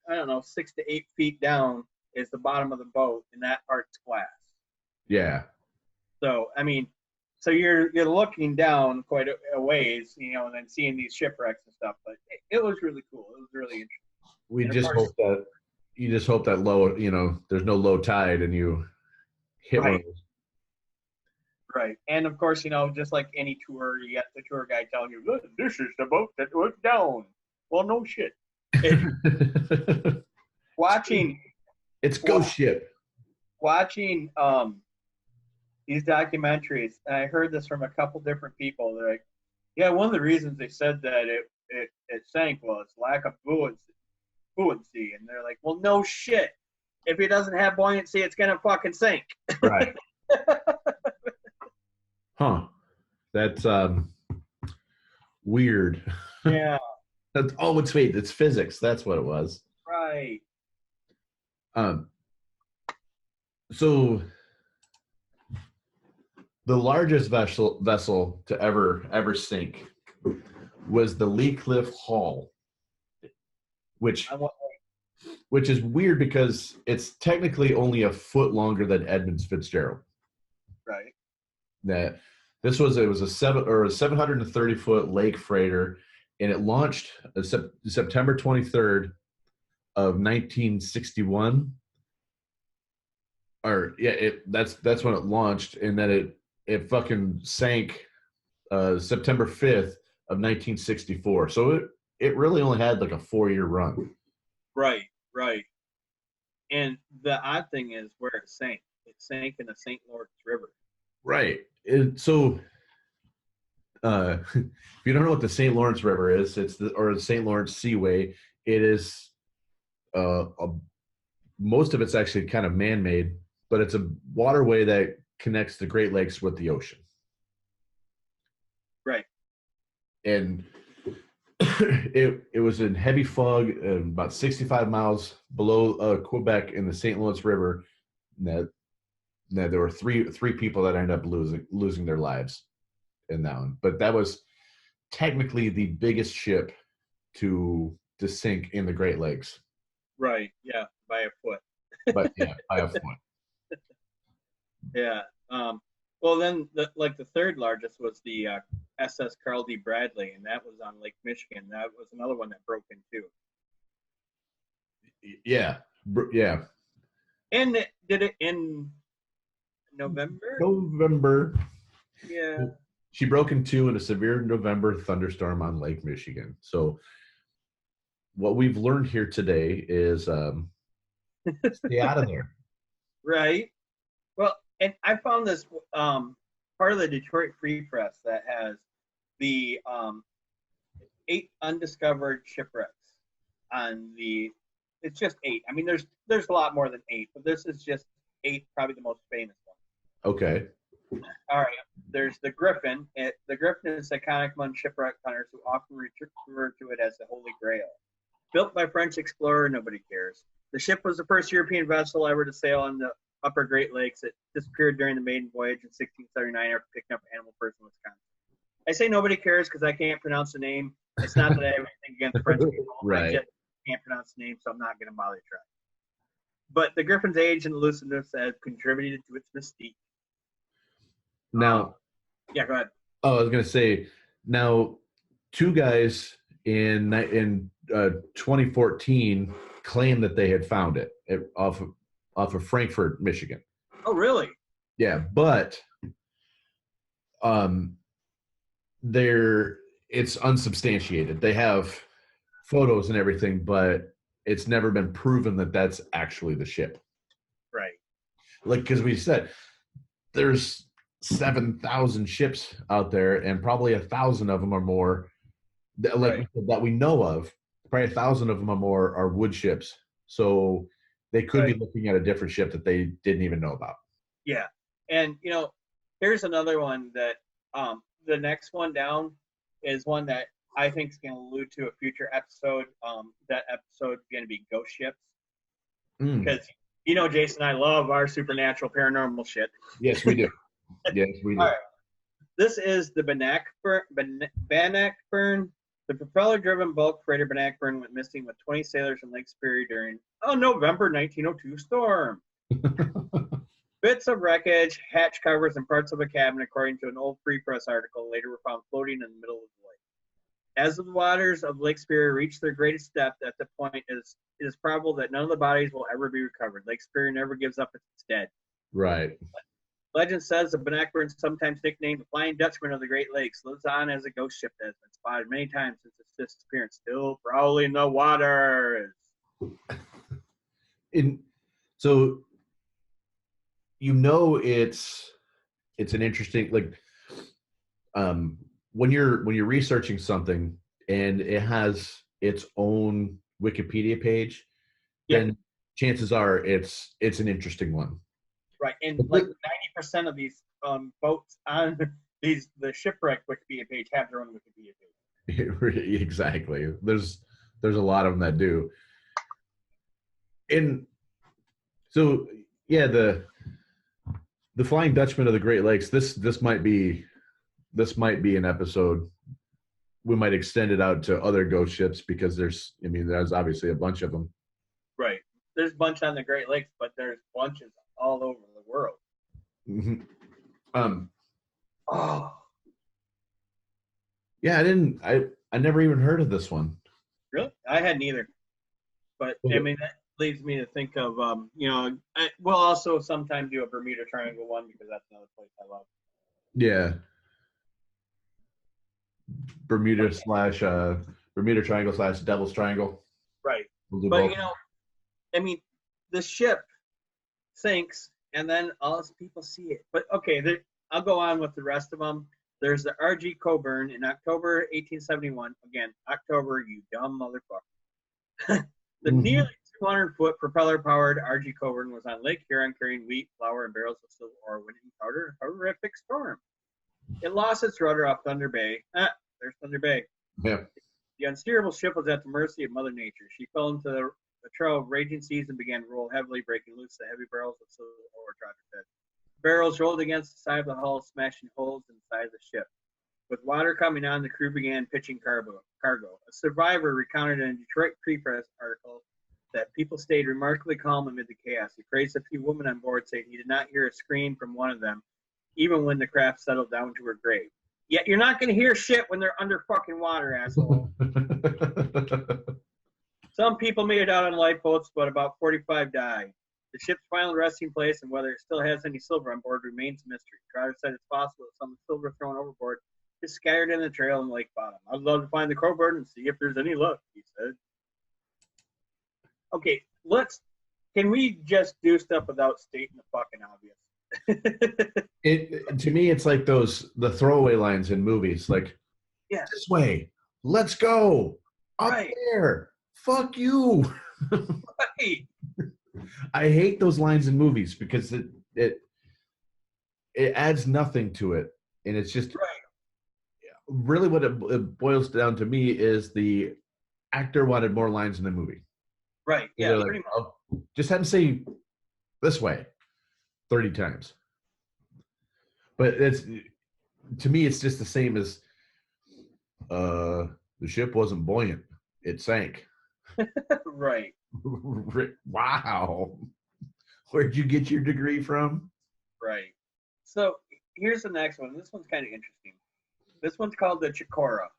I don't know, 6 to 8 feet down is the bottom of the boat, and that part's glass. Yeah. So, so you're looking down quite a ways, and then seeing these shipwrecks and stuff. But it was really cool. It was really interesting. You just hope that low, there's no low tide and you hit one of those. Right. And of course, just like any tour, you got the tour guide telling you, look, this is the boat that went down. Well, no shit. It's Ghost Ship. Watching these documentaries, and I heard this from a couple different people. They're like, yeah, one of the reasons they said that it sank was lack of buoyancy. And they're like, well, no shit. If it doesn't have buoyancy, it's gonna fucking sink. Right. Huh. That's weird. Yeah. It's fate. It's physics. That's what it was. Right. So the largest vessel to ever sink was the Lee Cliff Hall, which is weird because it's technically only a foot longer than Edmunds Fitzgerald. Right. That it was a 730 foot lake freighter, and it launched September 23rd of 1961. That's when it launched, and then it fucking sank September 5th of 1964. So it really only had like a 4-year run. Right. And the odd thing is where it sank. It sank in the St. Lawrence River. Right. So if you don't know what the St. Lawrence River is, or the St. Lawrence Seaway. It is most of it's actually kind of man-made, but it's a waterway that connects the Great Lakes with the ocean. Right. And it was in heavy fog, about 65 miles below Quebec in the St. Lawrence River. That there were three people that ended up losing their lives in that one. But that was technically the biggest ship to sink in the Great Lakes. Right. Yeah. By a foot. But yeah, by a foot. Yeah. Well, then, the third largest was the SS Carl D. Bradley, and that was on Lake Michigan. That was another one that broke in two. Yeah. Yeah. And it did it in November? November. Yeah. She broke in two in a severe November thunderstorm on Lake Michigan. So what we've learned here today is stay out of there. Right. Well, and I found this part of the Detroit Free Press that has the 8 undiscovered shipwrecks on the. It's just 8. I mean, there's a lot more than 8, but this is just 8, probably the most famous one. Okay. All right. There's the Griffin. The Griffin is iconic among shipwreck hunters who often refer to it as the Holy Grail. Built by French explorer, nobody cares. The ship was the first European vessel ever to sail on the upper Great Lakes. It disappeared during the maiden voyage in 1679 after picking up animal first in Wisconsin. I say nobody cares because I can't pronounce the name. It's not that I have anything against French people. Right. I just can't pronounce the name, so I'm not going to bother trying. But the Griffin's age and elusiveness have contributed to its mystique. Now, yeah, go ahead. Oh, I was going to say, now, 2 guys in 2014 claimed that they had found it off of Frankfort, Michigan. Oh, really? Yeah, but it's unsubstantiated. They have photos and everything, but it's never been proven that that's actually the ship. Right. Like, because we said there's 7,000 ships out there, and probably 1,000 of them or more that we know of. Probably 1,000 of them or more are wood ships. So they could be looking at a different ship that they didn't even know about. Yeah. And, here's another one that the next one down is one that I think is going to allude to a future episode. That episode is going to be ghost ships. Because, Jason, I love our supernatural paranormal shit. Yes, we do. Yes, we do. All right. This is the Bannockburn. The propeller-driven bulk freighter Bannockburn went missing with 20 sailors in Lake Superior during a November 1902 storm. Bits of wreckage, hatch covers, and parts of a cabin, according to an old Free Press article, later were found floating in the middle of the lake. As the waters of Lake Superior reach their greatest depth at the point, it is probable that none of the bodies will ever be recovered. Lake Superior never gives up its dead. Right. Legend says the Bannockburn, sometimes nicknamed the Flying Dutchman of the Great Lakes, lives on as a ghost ship that has been spotted many times since its disappearance, still prowling the waters. So, it's an interesting, when you're researching something and it has its own Wikipedia page, then chances are it's an interesting one. Right, and like 90% of these boats on the shipwreck Wikipedia page have their own Wikipedia page. Exactly. There's a lot of them that do. And so, yeah, the Flying Dutchman of the Great Lakes. This might be an episode. We might extend it out to other ghost ships because there's obviously a bunch of them. Right. There's a bunch on the Great Lakes, but there's bunches all over the world. Mm-hmm. Yeah, I never even heard of this one. Really? I hadn't either. But I mean, that leads me to think of we'll also sometime do a Bermuda Triangle one because that's another place I love. Yeah. Bermuda Triangle / Devil's Triangle. Right. We'll but both. the ship sinks and then all those people see it. But okay, I'll go on with the rest of them. There's the R.G. Coburn in October 1871. Again, October, you dumb motherfucker. The nearly 200-foot propeller-powered R.G. Coburn was on Lake Huron carrying wheat, flour, and barrels of silver ore when it encountered a horrific storm. It lost its rudder off Thunder Bay. There's Thunder Bay. Yeah. The unsteerable ship was at the mercy of Mother Nature. She fell into the trail of raging seas and began to roll heavily, breaking loose the heavy barrels of silver ore trod her bed. Barrels rolled against the side of the hull, smashing holes in the side of the ship. With water coming on, the crew began pitching cargo. A survivor recounted in a Detroit Free Press article that people stayed remarkably calm amid the chaos. He praised a few women on board, saying he did not hear a scream from one of them, even when the craft settled down to her grave. Yet you're not going to hear shit when they're under fucking water, asshole. Some people made it out on lifeboats, but about 45 died. The ship's final resting place and whether it still has any silver on board remains a mystery. Trotter said it's possible that some silver thrown overboard is scattered in the trail and lake bottom. I'd love to find the crowbird and see if there's any luck, he said. Okay, can we just do stuff without stating the fucking obvious? To me, it's like the throwaway lines in movies, like, yeah, this way, let's go, up right there, fuck you. Right. I hate those lines in movies because it adds nothing to it, and it's just right. Really what it boils down to me is the actor wanted more lines in the movie. Right. Yeah. Like, pretty much. Just have him say this way 30 times. But to me, it's just the same as the ship wasn't buoyant; it sank. Right. Wow. Where'd you get your degree from? Right. So here's the next one. This one's kind of interesting. This one's called the Chikora.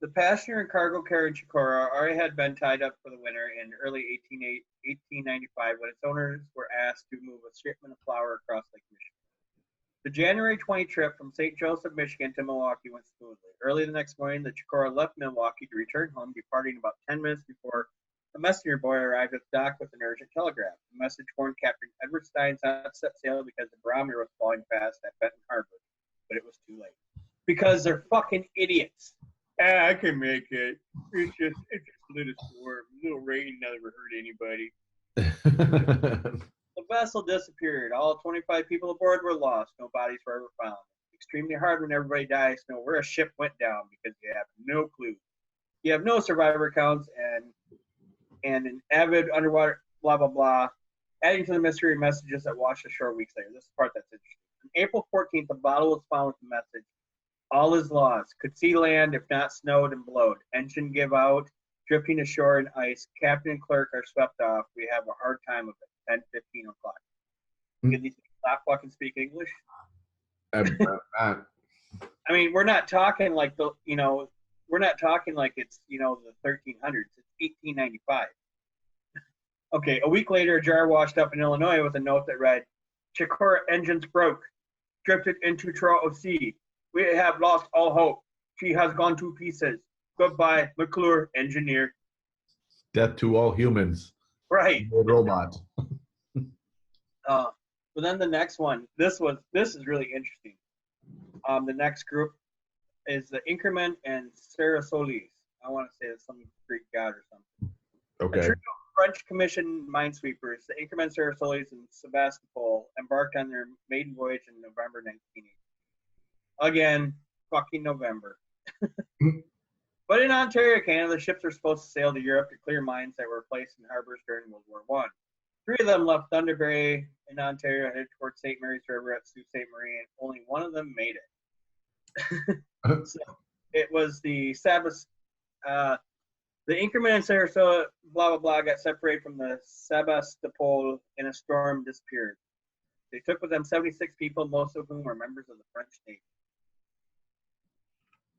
The passenger and cargo carrier Chikora already had been tied up for the winter in early 1895 when its owners were asked to move a shipment of flour across Lake Michigan. The January 20 trip from St. Joseph, Michigan to Milwaukee went smoothly. Early the next morning, the Chikora left Milwaukee to return home, departing about 10 minutes before a messenger boy arrived at the dock with an urgent telegram. The message warned Captain Edward Stein not to set sail because the barometer was falling fast at Benton Harbor, but it was too late. Because they're fucking idiots. I can make it. It's just a little storm, a little rain, never hurt anybody. The vessel disappeared. All 25 people aboard were lost. No bodies were ever found. Extremely hard when everybody dies to know where a ship went down because you have no clue. You have no survivor accounts and an avid underwater blah blah blah. Adding to the mystery messages that washed ashore weeks later. This is the part that's interesting. On April 14th, a bottle was found with the message: all is lost. Could see land if not snowed and blowed. Engine give out. Drifting ashore in ice. Captain and clerk are swept off. We have a hard time of it. 10:15 o'clock. Can these people stop fucking speak English? I mean, we're not talking like we're not talking like it's the 1300s. It's 1895. Okay, a week later, a jar washed up in Illinois with a note that read, "Chikora engines broke, drifted into trough of sea. We have lost all hope. She has gone to pieces. Goodbye, McClure, engineer." Death to all humans. Right. Robot. But then the next one, this is really interesting. The next group is the Increment and Sarasolis. I want to say it's some Greek god or something. Okay. A trio of French commissioned minesweepers, the Increment, Sarasolis, and Sebastopol, embarked on their maiden voyage in November 1980. Again, fucking November. But in Ontario, Canada, the ships were supposed to sail to Europe to clear mines that were placed in harbors during World War I. 3 of them left Thunder Bay in Ontario, headed towards St. Mary's River at Sault Ste. Marie, and only one of them made it. So it was the Sabas, the Increment and Sarasota, blah, blah, blah, got separated from the Sebastopol in a storm, disappeared. They took with them 76 people, most of whom were members of the French Navy.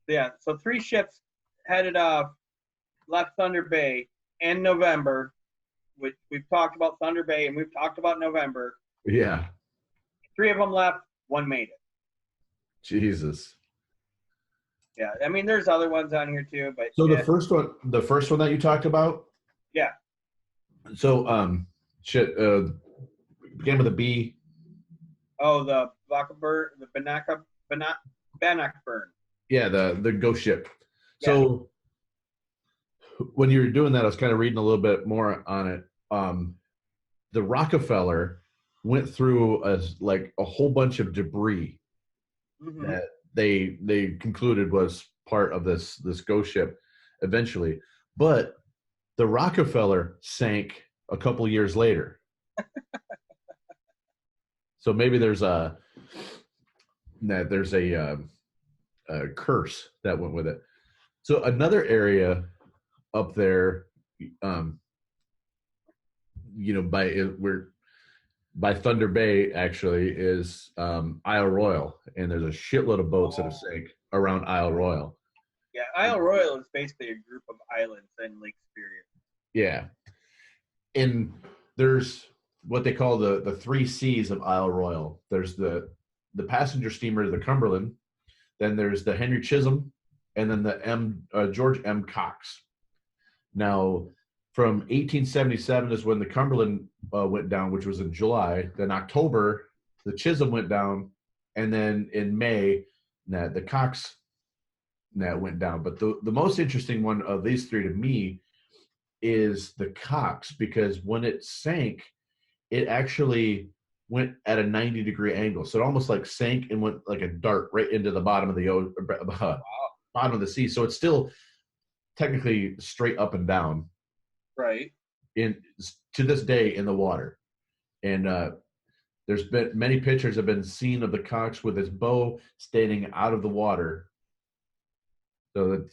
Yeah, so 3 ships headed off, left Thunder Bay in November. We've talked about Thunder Bay and we've talked about November. Yeah. 3 of them left, 1 made it. Jesus. Yeah, I mean, there's other ones on here too, but so yeah. the first one that you talked about. Yeah. So began with a B. Oh, the Blackbird, the Bannockburn. Yeah, the ghost ship. Yeah. So when you were doing that, I was kind of reading a little bit more on it. The Rockefeller went through a whole bunch of debris that they concluded was part of this ghost ship eventually, but the Rockefeller sank a couple years later. So maybe there's a curse that went with it. So another area up there, by Thunder Bay actually is Isle Royale, and there's a shitload of boats that have sank around Isle Royale. Yeah, Isle Royale is basically a group of islands in Lake Superior. Yeah, and there's what they call the three C's of Isle Royale. There's the passenger steamer, the Cumberland, then there's the Henry Chisholm, and then the George M. Cox. Now, from 1877 is when the Cumberland went down, which was in July. Then October, the Chisholm went down, and then in May, the Cox went down. But the most interesting one of these three to me is the Cox, because when it sank, it actually went at a 90-degree angle. So it almost like sank and went like a dart right into the bottom of the bottom of the sea. So it's still technically straight up and down. Right. To this day in the water. And there's been many pictures have been seen of the Cox with his bow standing out of the water. So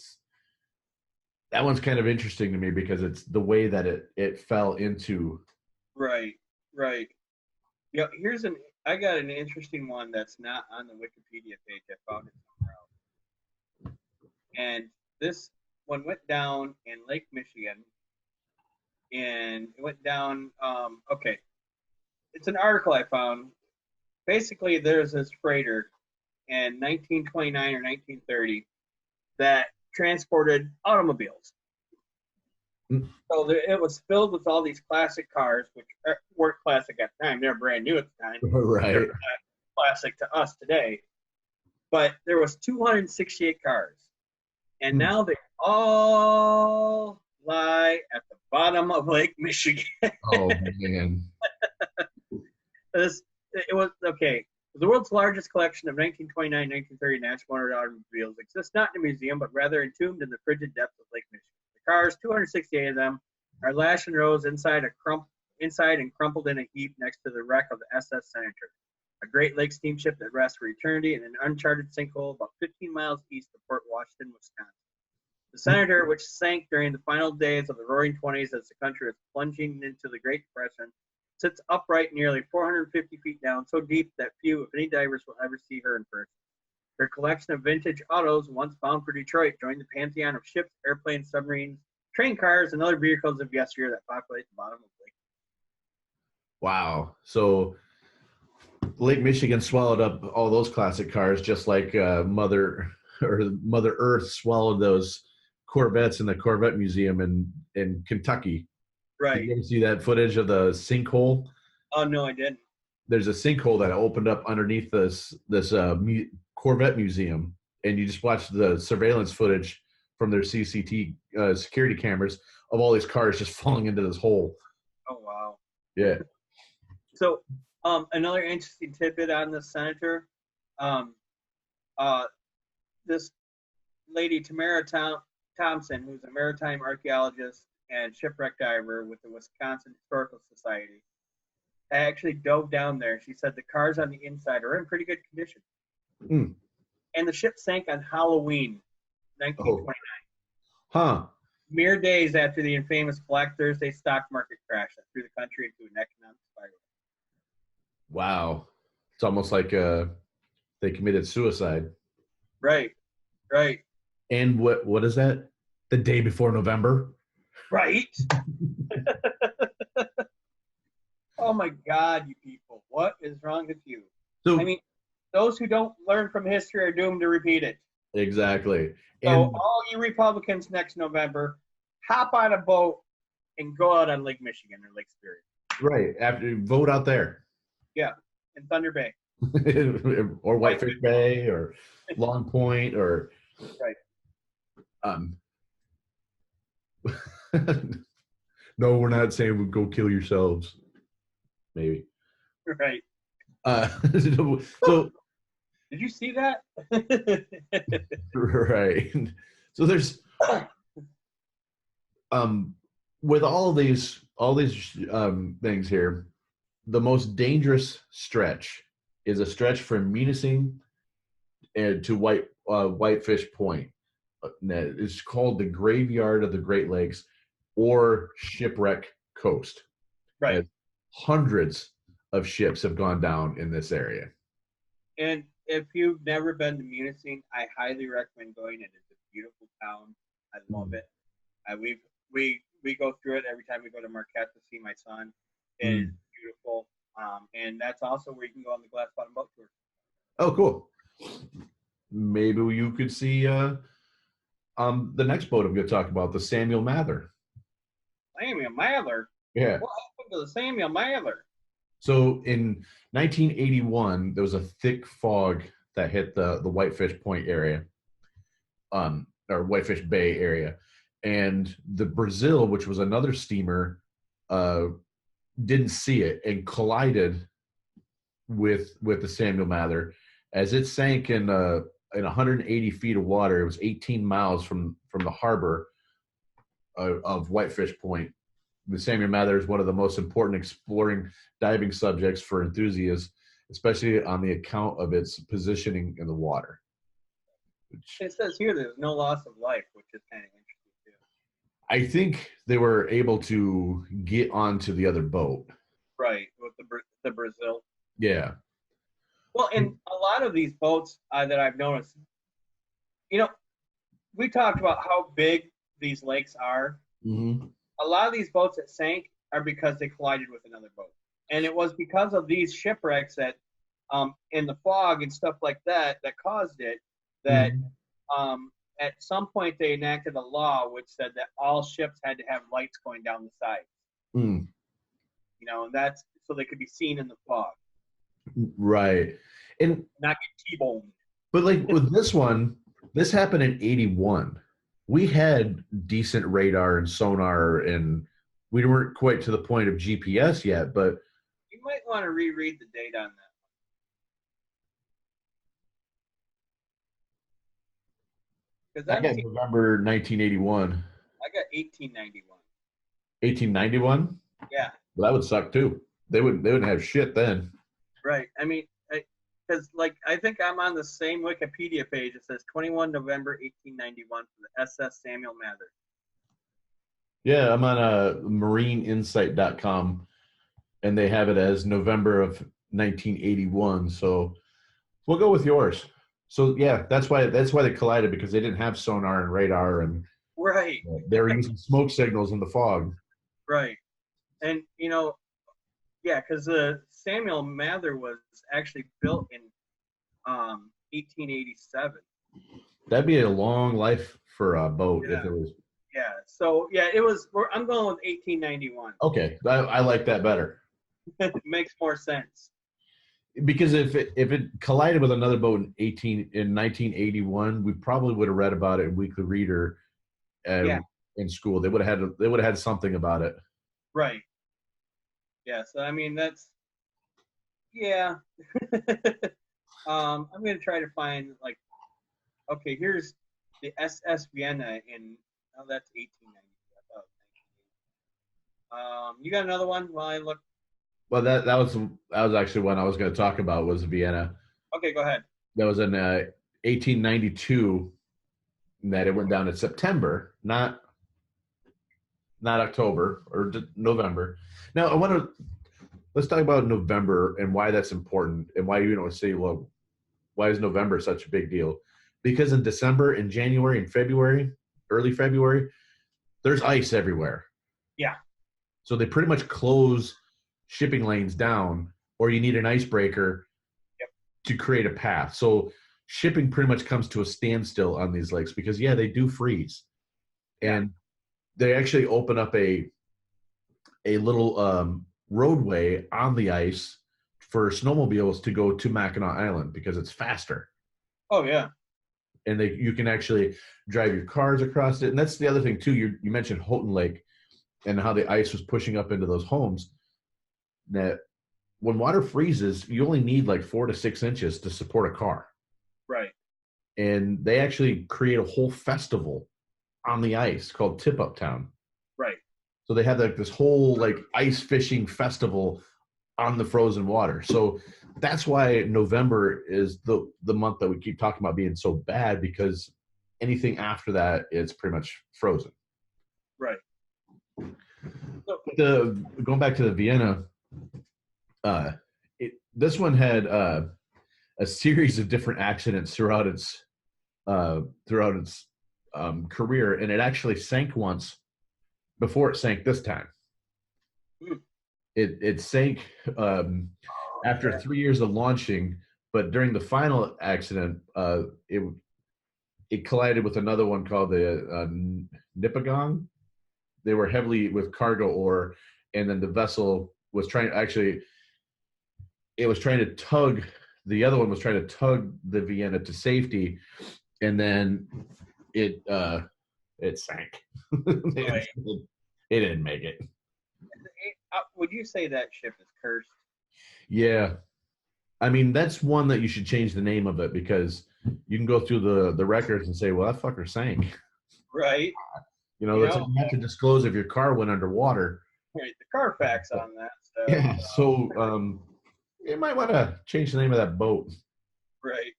that one's kind of interesting to me because it's the way that it fell into. Right. Yeah, I got an interesting one that's not on the Wikipedia page. I found it somewhere else. And this one went down in Lake Michigan. And it went down, okay. It's an article I found. Basically, there's this freighter in 1929 or 1930 that transported automobiles. So it was filled with all these classic cars, which weren't classic at the time. They're brand new at the time. Right. They're classic to us today. But there was 268 cars. And now they all lie at the bottom of Lake Michigan. Oh, man. It was, okay. The world's largest collection of 1929-1930 national motor automobiles exists not in a museum, but rather entombed in the frigid depths of Lake Michigan. The cars, 268 of them, are lashed in rows inside and crumpled in a heap next to the wreck of the SS Senator, a Great Lakes steamship that rests for eternity in an uncharted sinkhole about 15 miles east of Port Washington, Wisconsin. The Senator, which sank during the final days of the Roaring Twenties as the country was plunging into the Great Depression, sits upright nearly 450 feet down, so deep that few, if any, divers will ever see her in person. Her collection of vintage autos, once bound for Detroit, joined the pantheon of ships, airplanes, submarines, train cars, and other vehicles of yesteryear that populate the bottom of the lake. Wow. So Lake Michigan swallowed up all those classic cars, just like Mother Earth swallowed those Corvettes in the Corvette Museum in Kentucky. Right. Did you ever see that footage of the sinkhole? Oh, no, I didn't. There's a sinkhole that opened up underneath this Corvette museum, and you just watch the surveillance footage from their CCT security cameras of all these cars just falling into this hole. Oh, wow. Yeah. So another interesting tidbit on the Senator, this lady, Tamara Thompson, who's a maritime archaeologist and shipwreck diver with the Wisconsin Historical Society, actually dove down there. She said the cars on the inside are in pretty good condition. Mm. And the ship sank on Halloween, 1929. Huh. Mere days after the infamous Black Thursday stock market crash that threw the country into an economic spiral. Wow. It's almost like they committed suicide. Right. And what is that? The day before November? Right. Oh my God, you people. What is wrong with you? So, I mean, those who don't learn from history are doomed to repeat it. Exactly. So And all you Republicans next November, hop on a boat and go out on Lake Michigan or Lake Superior. right, after vote out there. Yeah, in Thunder Bay. Or Whitefish Bay or Long Point or Right. No, we're not saying we go kill yourselves. Maybe. Right. So Did you see that? right. So there's with all these things here, the most dangerous stretch is a stretch from Munising and to Whitefish Point. It's called the Graveyard of the Great Lakes or Shipwreck Coast. Right. Hundreds of ships have gone down in this area. And if you've never been to Munising, I highly recommend going. It is a beautiful town. I love it. We go through it every time we go to Marquette to see my son. It is beautiful. And that's also where you can go on the glass bottom boat tour. Oh, cool. Maybe you could see the next boat I'm going to talk about, the Samuel Mather. Samuel Mather? Yeah. What happened to the Samuel Mather? So in 1981, there was a thick fog that hit the Whitefish Point area, or Whitefish Bay area. And the Brazil, which was another steamer, didn't see it and collided with the Samuel Mather. As it sank in 180 feet of water, it was 18 miles from the harbor of Whitefish Point. The Samuel Mather is one of the most important exploring diving subjects for enthusiasts, especially on the account of its positioning in the water. It says here there's no loss of life, which is kind of interesting too. I think they were able to get onto the other boat. Right, with the Brazil. Yeah. Well, and a lot of these boats that I've noticed, we talked about how big these lakes are. Mm-hmm. A lot of these boats that sank are because they collided with another boat. And it was because of these shipwrecks that, in the fog and stuff like that caused it, that at some point they enacted a law which said that all ships had to have lights going down the sides. Mm. And that's so they could be seen in the fog. Right. And not get T-boned. But like with this one, this happened in 81. We had decent radar and sonar, and we weren't quite to the point of GPS yet, but you might want to reread the date on that. I got November 1981. I got 1891. 1891? Yeah. Well, that would suck too. They wouldn't have shit then. Right. I mean, because I think I'm on the same Wikipedia page. It says 21 November 1891 for the SS Samuel Mather. Yeah, I'm on marineinsight.com, and they have it as November of 1981. So we'll go with yours. So yeah, that's why they collided, because they didn't have sonar and radar, and right. They were using smoke signals in the fog. Right, and yeah, because the Samuel Mather was actually built in 1887. That'd be a long life for a boat if it was. Yeah. So yeah, it was. I'm going with 1891. Okay, I like that better. It makes more sense. Because if it collided with another boat in 1981, we probably would have read about it in Weekly Reader, in school. They would have had something about it. Right. Yeah. So I mean yeah. I'm gonna try to find okay, here's the SS Vienna in. Oh, that's 1890. You got another one while I look? Well, that was actually one I was going to talk about, was Vienna. Okay, go ahead. That was in 1892. That it went down in September, not October or November. Now let's talk about November and why that's important, and why say, well, why is November such a big deal? Because in December, in January, and February, early February, there's ice everywhere. Yeah. So they pretty much close shipping lanes down, or you need an icebreaker to create a path. So shipping pretty much comes to a standstill on these lakes, because they do freeze. And they actually open up a little roadway on the ice for snowmobiles to go to Mackinac Island, because it's faster. Oh yeah. And you can actually drive your cars across it. And that's the other thing too. You mentioned Houghton Lake and how the ice was pushing up into those homes. That when water freezes, you only need 4 to 6 inches to support a car. Right. And they actually create a whole festival on the ice called Tip Up Town. Right. So they have this whole ice fishing festival on the frozen water. So that's why November is the month that we keep talking about being so bad, because anything after that is pretty much frozen. Right. Going back to the Vienna, this one had a series of different accidents throughout its career, and it actually sank once before it sank this time. It sank after 3 years of launching, but during the final accident, it collided with another one called the Nipigon. They were heavily with cargo ore, and then the vessel was trying to tug. The other one was trying to tug the Vienna to safety, and then it sank. It didn't make it. Would you say that ship is cursed? Yeah. I mean, that's one that you should change the name of it, because you can go through the records and say, well, that fucker sank. Right. You have to disclose if your car went underwater. Right, the Carfax on that stuff. Yeah, so you might want to change the name of that boat. Right.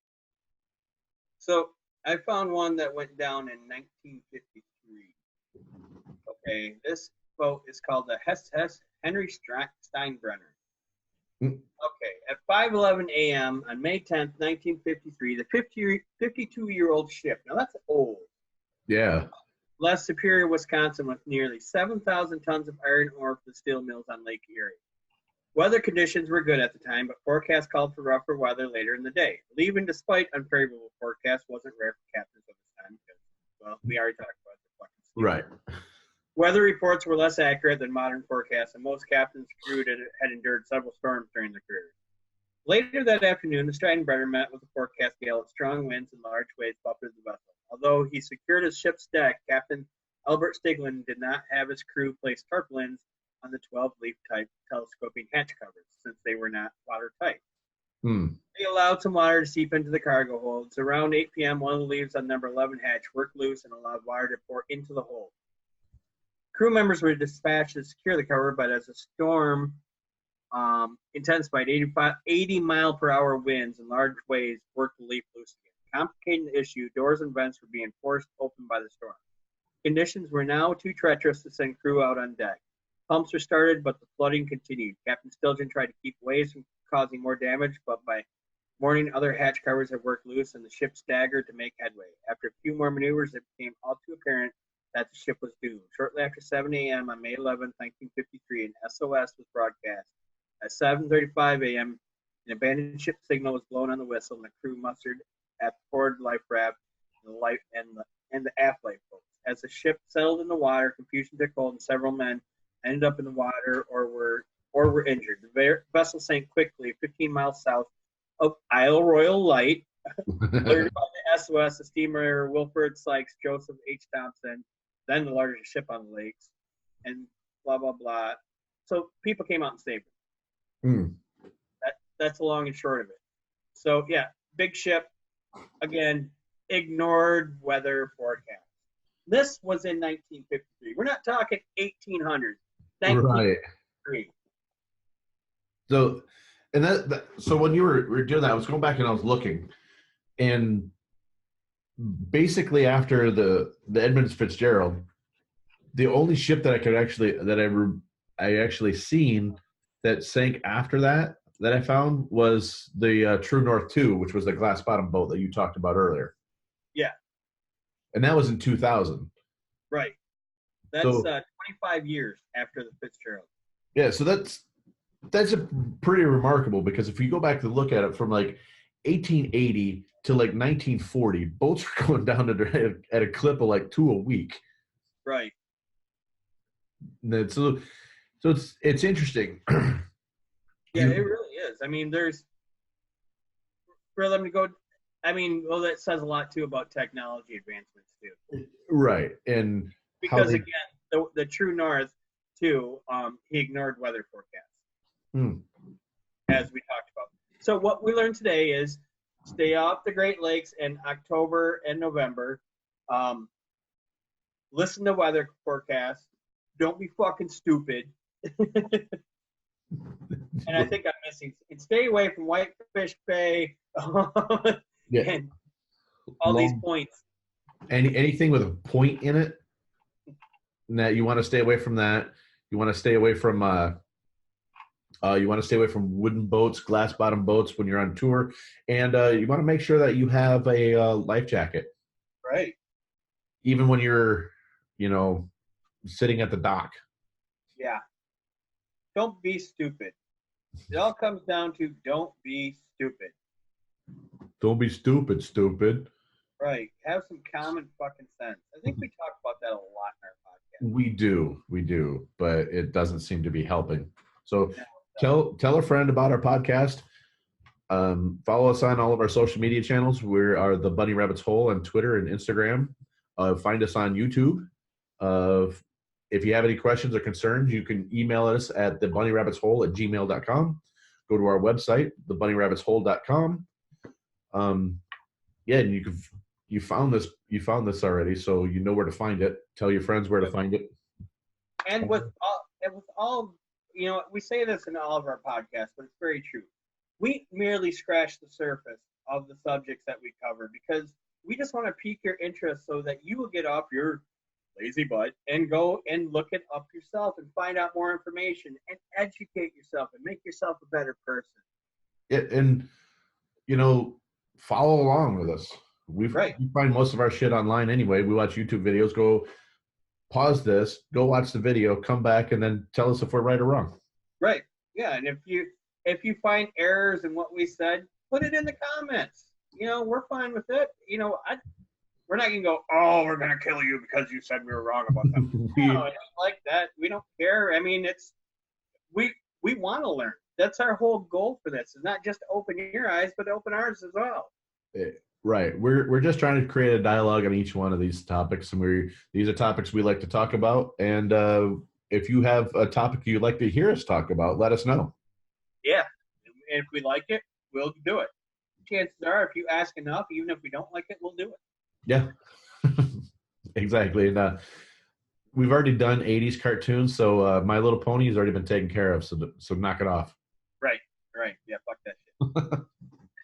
So I found one that went down in 1953. Okay, this boat is called the Henry Steinbrenner. Okay, at 5:11 a.m. on May 10th, 1953, the 52-year-old ship. Now that's old. Yeah. Left Superior, Wisconsin, with nearly 7,000 tons of iron ore for the steel mills on Lake Erie. Weather conditions were good at the time, but forecasts called for rougher weather later in the day. Leaving despite unfavorable forecasts wasn't rare for captains of this time because, well, we already talked about the fucking steel. Right. Weather reports were less accurate than modern forecasts, and most captains and crew had endured several storms during their careers. Later that afternoon, the Steinbrenner met with a forecast gale of strong winds and large waves buffeted the vessel. Although he secured his ship's deck, Captain Albert Stiglin did not have his crew place tarpaulins on the 12-leaf type telescoping hatch covers, since they were not watertight. They allowed some water to seep into the cargo holds. Around 8 p.m., one of the leaves on number 11 hatch worked loose and allowed water to pour into the hold. Crew members were dispatched to secure the cover, but as the storm intensified, 80-mile-per-hour winds and large waves worked the leaf loose again. Complicating the issue, doors and vents were being forced open by the storm. Conditions were now too treacherous to send crew out on deck. Pumps were started, but the flooding continued. Captain Stilgen tried to keep waves from causing more damage, but by morning, other hatch covers had worked loose, and the ship staggered to make headway. After a few more maneuvers, it became all too apparent that the ship was doomed. Shortly after 7 a.m. on May 11, 1953, an SOS was broadcast. At 7:35 a.m., an abandoned ship signal was blown on the whistle, and the crew mustered at the forward life raft and the aft lifeboats. As the ship settled in the water, confusion took hold, and several men ended up in the water or were injured. The vessel sank quickly, 15 miles south of Isle Royal Light. Alerted by the SOS, the steamer Wilfred Sykes Joseph H. Thompson, then the largest ship on the lakes, and blah blah blah. So people came out and saved it. That's the long and short of it. So yeah, big ship. Again, ignored weather forecast. This was in 1953. We're not talking 1800s. 1953. Right. So, and so when you were doing that, I was going back and I was looking, and basically after the Edmund Fitzgerald, the only ship that I actually seen that sank after that I found was the True North 2, which was the glass bottom boat that you talked about earlier. Yeah. And that was in 2000. Right. That's 25 years after the Fitzgerald. Yeah, so that's a pretty remarkable, because if you go back to look at it from like 1880 to like 1940, boats were going down at a clip of like 2 a week. Right. So it's interesting. Yeah, it really is. I mean, for them to go. I mean, well, that says a lot too about technology advancements too. Right, and because again, the True North too, he ignored weather forecasts, as we talked about. So what we learned today is stay off the Great Lakes in October and November. Listen to weather forecasts. Don't be fucking stupid. And I think I'm missing. And stay away from Whitefish Bay Yeah. and all these points. Anything with a point in it, that you want to stay away from that. You want to stay away from wooden boats, glass bottom boats when you're on tour, and you want to make sure that you have a life jacket, Right. even when you're, sitting at the dock. Yeah. Don't be stupid. It all comes down to don't be stupid. Don't be stupid, stupid. Right. Have some common fucking sense. I think we talk about that a lot in our podcast. We do, but it doesn't seem to be helping. So tell a friend about our podcast. Follow us on all of our social media channels. We are the Bunny Rabbit's Hole on Twitter and Instagram. Find us on YouTube. If you have any questions or concerns, you can email us at thebunnyrabbitshole@gmail.com. Go to our website, thebunnyrabbitshole.com. Yeah, and you found this already, so you know where to find it. Tell your friends where to find it. And with all, we say this in all of our podcasts, but it's very true. We merely scratch the surface of the subjects that we cover because we just want to pique your interest so that you will get off your lazy butt and go and look it up yourself and find out more information and educate yourself and make yourself a better person. And follow along with us. We find most of our shit online anyway. We watch YouTube videos. Go pause this, go watch the video, come back, and then tell us if we're right or wrong. Right. Yeah. And if you find errors in what we said, put it in the comments. We're fine with it. We're not going to go, oh, we're going to kill you because you said we were wrong about that. No, it's like that. We don't care. I mean, we want to learn. That's our whole goal for this. It's not just to open your eyes, but to open ours as well. Right. We're just trying to create a dialogue on each one of these topics, and these are topics we like to talk about. And if you have a topic you'd like to hear us talk about, let us know. Yeah. And if we like it, we'll do it. Chances are, if you ask enough, even if we don't like it, we'll do it. Yeah, exactly. And we've already done 80s cartoons, so My Little Pony has already been taken care of, so knock it off. Right. Yeah, fuck that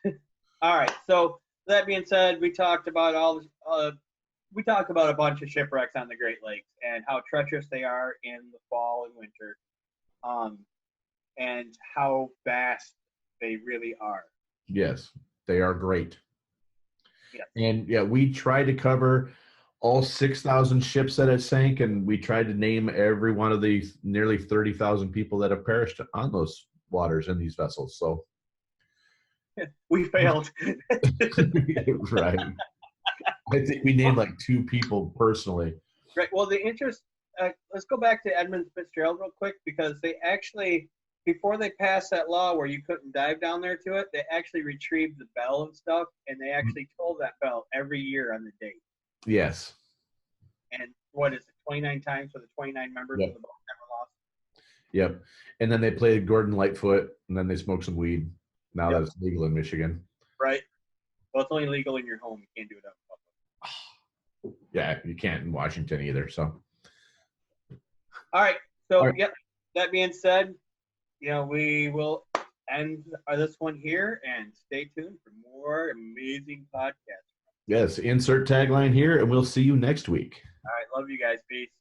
shit. All right, so that being said, we talked about a bunch of shipwrecks on the Great Lakes and how treacherous they are in the fall and winter, and how vast they really are. Yes, they are great. Yeah. And yeah, we tried to cover all 6,000 ships that had sank, and we tried to name every one of the nearly 30,000 people that have perished on those waters in these vessels. So we failed. Right. I think we named like 2 people personally. Right. Well, let's go back to Edmund Fitzgerald real quick, because they actually, before they passed that law where you couldn't dive down there to it, they actually retrieved the bell and stuff, and they actually told that bell every year on the date. Yes. And what is it, 29 times for the 29 members of the boat never lost? Yep. And then they played Gordon Lightfoot, and then they smoked some weed. Now that it's legal in Michigan. Right. Well, it's only legal in your home. You can't do it out in public. Yeah, you can't in Washington either. So. All right. So, Yep. That being said, we will end this one here, and stay tuned for more amazing podcasts. Yes, insert tagline here, and we'll see you next week. All right. Love you guys. Peace.